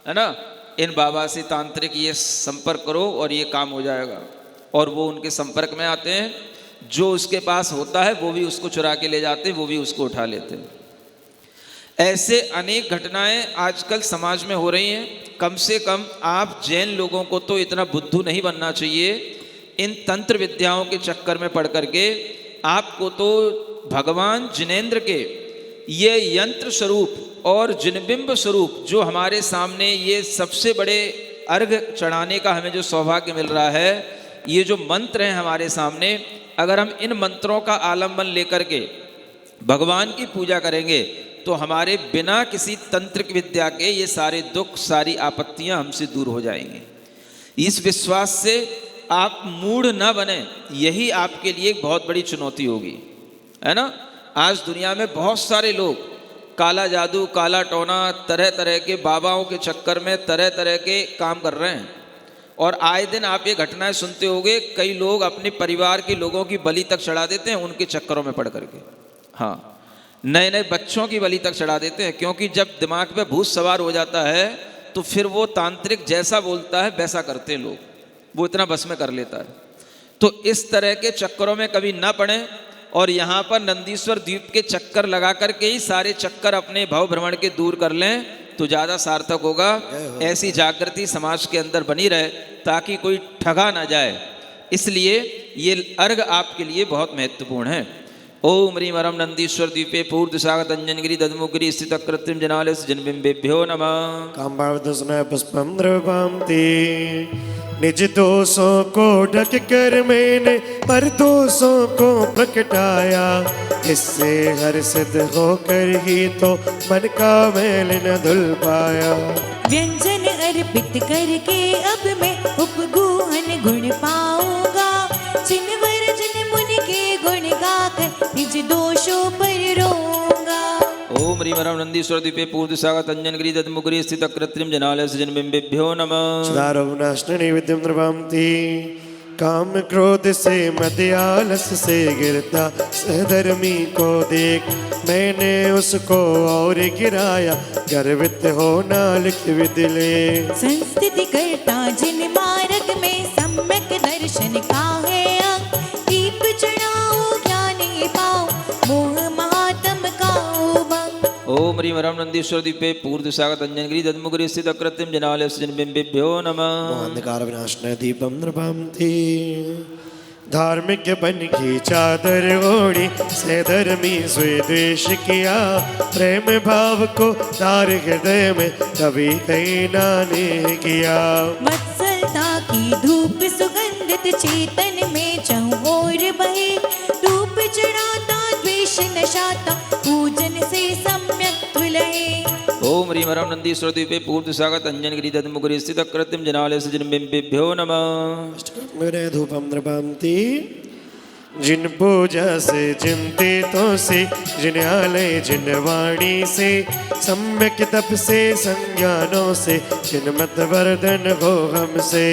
है ना इन बाबा से तांत्रिक ये संपर्क करो और ये काम हो जाएगा। और वो उनके संपर्क में आते हैं, जो उसके पास होता है वो भी उसको चुरा के ले जाते हैं, वो भी उसको उठा लेते हैं। ऐसे अनेक घटनाएं आजकल समाज में हो रही हैं। कम से कम आप जैन लोगों को तो इतना बुद्धू नहीं बनना चाहिए इन तंत्र विद्याओं के चक्कर में पड़ करके। आपको तो भगवान जिनेंद्र के ये यंत्र स्वरूप और जिनबिंब स्वरूप जो हमारे सामने ये सबसे बड़े अर्घ चढ़ाने का हमें जो सौभाग्य मिल रहा है, ये जो मंत्र हैं हमारे सामने, अगर हम इन मंत्रों का आलम्बन लेकर के भगवान की पूजा करेंगे तो हमारे बिना किसी तंत्रिक विद्या के ये सारे दुख सारी आपत्तियां हमसे दूर हो जाएंगी। इस विश्वास से आप मूढ़ न बने, यही आपके लिए एक बहुत बड़ी चुनौती होगी, है ना। आज दुनिया में बहुत सारे लोग काला जादू, काला टोना, तरह तरह के बाबाओं के चक्कर में तरह तरह के काम कर रहे हैं। और आए दिन आप ये घटनाएं सुनते होंगे, कई लोग अपने परिवार के लोगों की बलि तक चढ़ा देते हैं उनके चक्करों में पड़ करके। हाँ, नए नए बच्चों की बलि तक चढ़ा देते हैं, क्योंकि जब दिमाग पे भूत सवार हो जाता है तो फिर वो तांत्रिक जैसा बोलता है वैसा करते हैं लोग, वो इतना बस में कर लेता है। तो इस तरह के चक्करों में कभी ना पड़े और यहाँ पर नंदीश्वर द्वीप के चक्कर लगा करके ही सारे चक्कर अपने भव भ्रमण के दूर कर लें तो ज़्यादा सार्थक होगा। ऐसी जागृति समाज के अंदर बनी रहे ताकि कोई ठगा ना जाए, इसलिए ये अर्घ आपके लिए बहुत महत्वपूर्ण है। ओम ह्रीं वरम नंदीश्वर द्वीपे पूर्व सागत अंजनगिरी दधमुगिरी स्थित कृत्रिम जनालय जन्बिंबेभ्यो नमः। काम्बावदस्न पुष्पम द्रवांति, निज दोषों को ढक कर मैंने पर दोषों को प्रकटाया, इससे हर्षित होकर ही तो मन का मैल न धुल पाया। व्यंजन अर्पित करके अब मैं उपगुहन गुण पाऊंगा, जिनवर जिन मुनि के गुण गाकर निज दोषों पर रोऊंगा। ओम ह्रीं वरम नंदीश्वर द्वीपे पूर्व सागत अंजनगिरी दधमुगिरी स्थित कृत्रिम जनालय जन्बिंबेभ्यो नमः। सुधारोनाश्ननि विद्युम द्रवांति, काम क्रोध से मद आलस से गिरता सहधर्मी को देख, मैंने उसको और गिराया गर्वित हो ना लिख विदिले। संस्थिति करता जिन मार्ग में सम्यक दर्शन का है अंग, दीप चढ़ाओ ज्ञानी पाओ मोह महात्म का भंग। ओम ह्रीं वरम नंदीश्वर द्वीपे पूर्व सागत अंजनगिरी दधमुगिरी स्थित कृत्रिम जनालय जन्बिंबेभ्यो नमः। अंधकार विनाशनाय दीपम द्रवांति, धार्मिक बन की चादर ओढ़ी से धर्मी स्वे द्वेष किया, प्रेम भाव को तार हृदय में कभी कहीं नाने किया। वत्सलता की धूप सुगंधित चेतन में चहु ओर बहे, धूप चढ़ाता द्वेष नशाता पूजन से सम्यक तुलहे। ओम ह्रीं वरम नंदीश्वर द्वीपे पूर्व सागत अंजनगिरी दधमुगिरी स्थित कृत्रिम जनालय जन्बिंबेभ्यो नमः। मेरे धूपम द्रवांति, जिन पूजा से जिन तीर्थों से जिन आलय जिन वाणी से सम्यक तप से संज्ञानों से जिन मत वर्धन हो हमसे।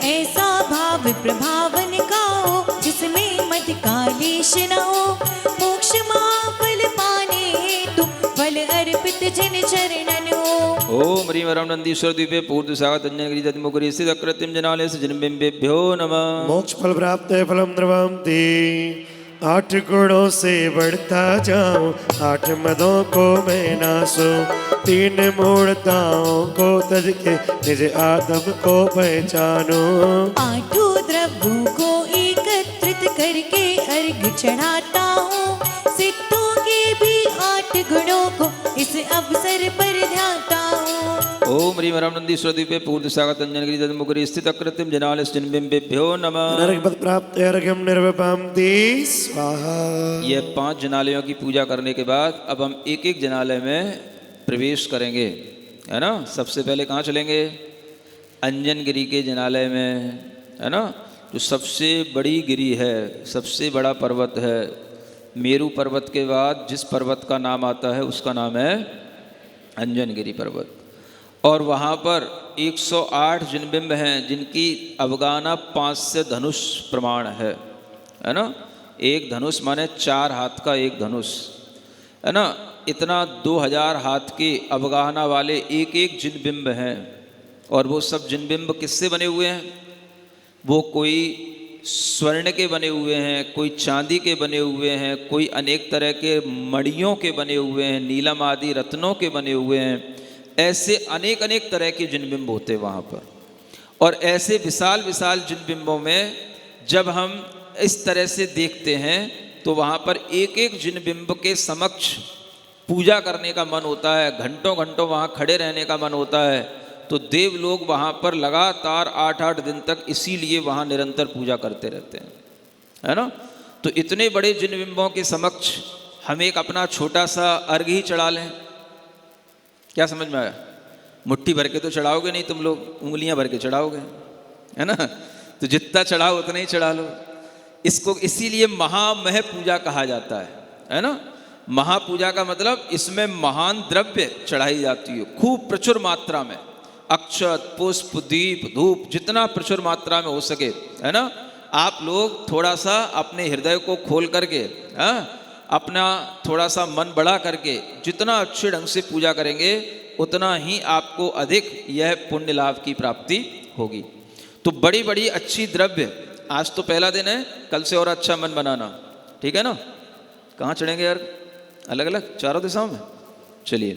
ऐसा भाव प्रभावन का हो जिसमें मत कालेश न हो, मोक्ष महाफल पाने हेतु फल अर्पित जिन चरणन हो। ओम ह्रीं वरम नंदीश्वर द्वीपे पूर्व सागत अंजनगिरी दधमुगिरी स्थित कृत्रिम जनालय जन्बिंबेभ्यो नमः। मोक्ष फल प्राप्त है फलम द्रवांति, 8 गुणों से बढ़ता जाऊं 8 मदों को मैं नासूं, 3 मूढ़ताओं को तज के निज आदम को पहचानूं। 8 द्रव्यों को एकत्रित करके अर्घ चढ़ाता हूँ, सिद्धों के भी 8 गुणों को इस अवसर पर ह्रीमरम नंदीश्वरद्वीपे पूर्वदिशागत अंजनगिरि तन्मुखरि स्थितकृत्यं जनालस्जिन्बिम्बेभ्यो नमः। नरकपद प्राप्त अर्घ्यम निर्विपाम्ति स्वाहा। ये 5 जनालयों की पूजा करने के बाद अब हम एक एक जनालय में प्रवेश करेंगे, है ना। सबसे पहले कहाँ चलेंगे? अंजनगिरि के जनालय में, है ना, जो सबसे बड़ी गिरी है, सबसे बड़ा पर्वत है। मेरू पर्वत के बाद जिस पर्वत का नाम आता है उसका नाम है अंजनगिरि पर्वत। और वहाँ पर 108 जिनबिंब हैं जिनकी अवगाना 5 से धनुष प्रमाण है ना। एक धनुष माने 4 हाथ का एक धनुष, है ना। इतना 2000 हाथ के अवगाहना वाले एक एक जिनबिंब हैं। और वो सब जिनबिंब किससे बने हुए हैं? वो कोई स्वर्ण के बने हुए हैं, कोई चांदी के बने हुए हैं, कोई अनेक तरह के मणियों के बने हुए हैं, नीलम आदि रत्नों के बने हुए हैं। ऐसे अनेक अनेक तरह के जिनबिंब होते हैं वहाँ पर। और ऐसे विशाल विशाल जिनबिंबों में जब हम इस तरह से देखते हैं तो वहाँ पर एक एक जिनबिंब के समक्ष पूजा करने का मन होता है, घंटों घंटों वहाँ खड़े रहने का मन होता है। तो देव लोग वहाँ पर लगातार 8-8 दिन तक इसीलिए वहाँ निरंतर पूजा करते रहते हैं, है ना। तो इतने बड़े जिनबिंबों के समक्ष हम एक अपना छोटा सा अर्घ ही चढ़ा लें। क्या समझ में आया? मुट्ठी भर के तो चढ़ाओगे नहीं तुम लोग, उंगलियां भर के चढ़ाओगे, है ना। तो जितना चढ़ाओ उतना ही चढ़ा लो। इसको इसीलिए महामह पूजा कहा जाता है ना। महापूजा का मतलब इसमें महान द्रव्य चढ़ाई जाती है, खूब प्रचुर मात्रा में। अक्षत, पुष्प, दीप, धूप जितना प्रचुर मात्रा में हो सके, है ना। आप लोग थोड़ा सा अपने हृदय को खोल करके, अपना थोड़ा सा मन बढ़ा करके जितना अच्छे ढंग से पूजा करेंगे उतना ही आपको अधिक यह पुण्य लाभ की प्राप्ति होगी। तो बड़ी बड़ी अच्छी द्रव्य, आज तो पहला दिन है, कल से और अच्छा मन बनाना, ठीक है ना। कहाँ चढ़ेंगे यार? अलग अलग चारों दिशाओं में। चलिए,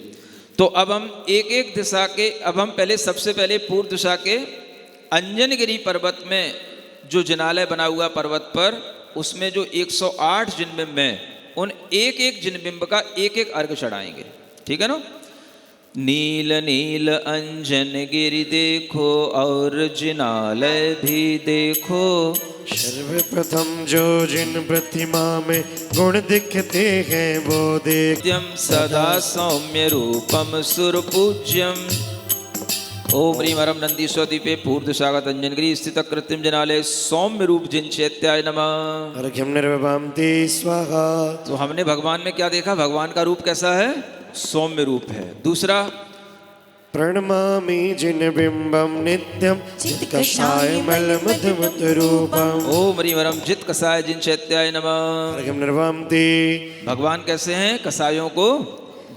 तो अब हम एक एक दिशा के, अब हम पहले सबसे पहले पूर्व दिशा के अंजनगिरि पर्वत में जो जिनालय बना हुआ पर्वत पर, उसमें जो 108 जिनबिंब हैं उन एक एक जिनबिंब का एक एक अर्घ चढ़ाएंगे, ठीक है ना। नील नील अंजनगिरि देखो और जिनालय भी देखो, सर्वप्रथम जो जिन प्रतिमा में गुण दिखते हैं वो देख, नित्यं सदा सौम्य रूपम सुर पूज्यम। ओम ह्रीं हरम नंदीश्वरद्वीपे पूर्वदिशागत अंजनगिरि स्थित कृत्रिम जनालय सौम्य रूप जिन चैत्याय नमः। अर्घ्यम निर्विपाम्ति स्वाहा। तो हमने भगवान में क्या देखा? भगवान का रूप कैसा है? सौम्य रूप है। दूसरा, प्रणमामि जिनबिंबम नित्यम चित्कषायमलमधुमत रूपम। ओम ह्रीं हरम जित कसाय जिन चैत्याय नमः। अर्घ्यम निर्विपाम्ति। भगवान कैसे हैं? कसायों को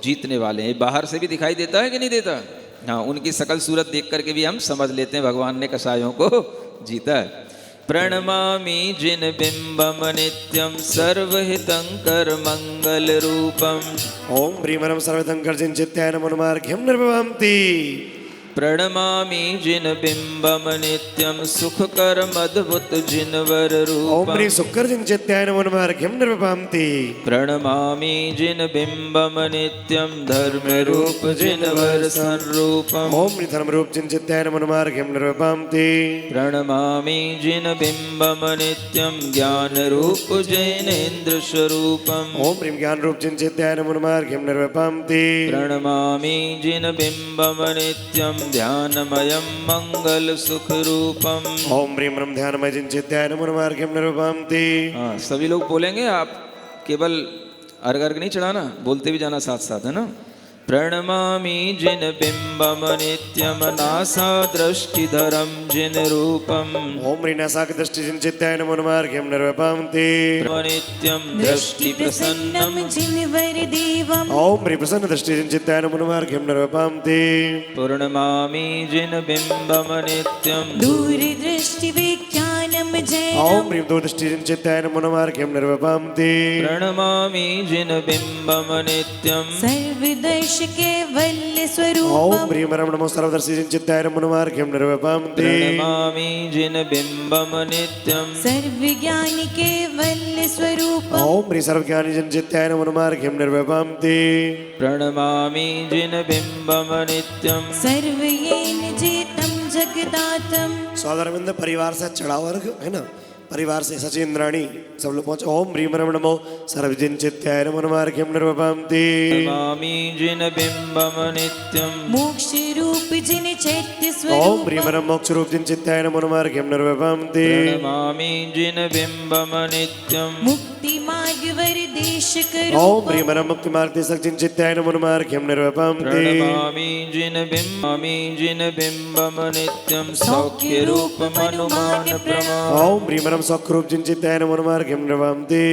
जीतने वाले हैं। बाहर से भी दिखाई देता है कि नहीं देता? हाँ, उनकी सकल सूरत देख करके भी हम समझ लेते हैं भगवान ने कसायों को जीता है। प्रणमामि जिन बिंबम नित्यम सर्वहितंकर मंगल रूपम। ओम ह्रीं हरं सर्वहितंकर जिन चित्ताय नमो नमः। अर्घ्यम निर्विपाम्ति। प्रणमामि जिन बिंबम नित्यम सुखकर मद्भुत जिनवर ओम रूपम। ह्रीं सुकर जिन चित्ताय नमो नमः। अर्घ्यम निर्विपाम्ति। प्रणमामि जिन बिंबम नित्यम धर्म रूप जिनवर संरूपम। ओम ह्रीं धर्म रूप जिन चित्ताय नमो नमः। अर्घ्यम निर्विपाम्ति। प्रणमामि जिन बिंबम नित्यम ज्ञान रूप जैनेन्द्र स्वरूपम। ओम ह्रीं ज्ञान रूप जिन चित्ताय नमो नमः। अर्घ्यम निर्विपाम्ति। प्रणमामि जिन बिंबम नित्यम ध्यानमयं मंगल सुख रूपम। ओम ह्रीं हरं ध्यानमय जिन चित्ताय नमो नमः। अर्घ्यम निर्विपाम्ति। हाँ, सभी लोग बोलेंगे, आप केवल अर्घ अर्घ नहीं चढ़ाना, बोलते भी जाना साथ साथ, है ना। प्रणमामि जिन बिंबम नित्यम नासा दृष्टिधरम जिन रूपम। ओम ह्रीं नासाक दृष्टि जिन चित्ताय नमो नमः। अर्घ्यम निर्विपाम्ति। नित्यम दृष्टि प्रसन्नम जिनवर देवम। ओम ह्रीं प्रसन्न दृष्टि जिन चित्ताय नमो नमः। अर्घ्यम निर्विपाम्ति। पूर्णमामि जिन बिंबम नित्यम दूरदृष्टि विज्ञान नम जय ॐ ह्रीं दूरदृष्टि चित्ताय नमो नमार्घ्यं निर्वपान्ति प्रणमामि जिन बिंबम नित्यम सर्वदर्श कैवल्य ॐ स्वरूपम ह्रीं परम नमो सर्वदर्शि चित्ताय नमो नमार्घ्यं निर्वपान्ति प्रणमामि जिन बिंबम नित्यम सर्वज्ञान कैवल्य स्वरूपम ॐ ह्रीं सर्वज्ञानि चित्ताय नमो नमार्घ्यं निर्वपान्ति प्रणमामि जिन बिंबम नित्यम सर्वयेन जेतम जगदातम। सौदरविंद परिवार से चढ़ा वर्ग है ना, परिवार से सचेंद्राणी सब लोग पहुंचे। ओम ह्रीं परम नमो सर्वजन चित्ताय नमो नमार्घ्यं निर्वपान्ति प्रणमामि जिन बिंबम नित्यम मोक्ष रूप जिन चैत्य ओम स्वरूप ह्रीं परम मोक्ष रूप जिन चित्ताय नमो नमार्घ्यं निर्वपान्ति प्रणमामि जिन बिंबम नित्यम मुक्ति मार्ग वर देश ओम करो ह्रीं परम मुक्ति मार्ग देशक जिन चित्ताय नमो नमार्घ्यं निर्वपान्ति प्रणमामि जिन बिंबम नित्यम सौख्य रूप मनुमान प्रमा ओम ह्रीं परम सौख्य रूप जिन चित्ताय नमो नमार्घ्यं निर्वपान्ति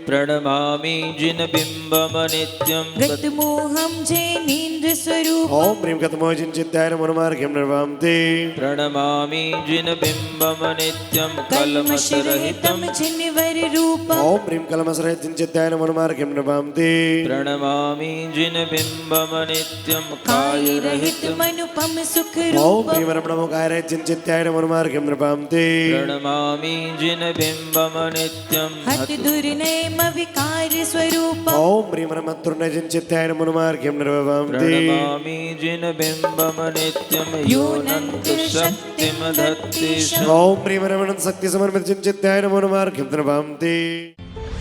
प्रणमामि जिन बिंबम नित्यम गत मोहम जैनेन्द्र स्वरूप ओम ह्रीं गतमो जिन चित्ताय नमो नमार्घ्यं निर्वपान्ति प्रणमामि जिन बिंबम नित्यम कल्मष रहितम जिन वर रूप ओम ह्रीं कलमसरहित जिन चित्ताय नमो नमार्घ्यं निर्वपान्ति प्रणमामि जिन बिंबम नित्यम काय रहित मनुपम सुख ओम रूप ह्रीं परम नमो काय रहित जिन चित्ताय नमो नमार्घ्यं निर्वपान्ति प्रणमामि जिन बिंबम नित्यम हत दुर्नयम विकार स्वरूप ओम ह्रीं परम हतुर्नय जिन चित्ताय नमो नमार्घ्यं निर्वपान्ति प्रणमामि जिन बिंबम नित्यम योनंत शक्तिम धत्ते ओम ह्रीं परम अनंत शक्ति समर्पित जिन चित्ताय नमो नमार्घ्यं निर्वपान्ति।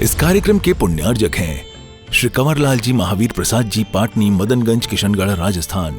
इस कार्यक्रम के पुण्यार्जक हैं श्री कंवरलाल जी महावीर प्रसाद जी पाटनी मदनगंज किशनगढ़ राजस्थान।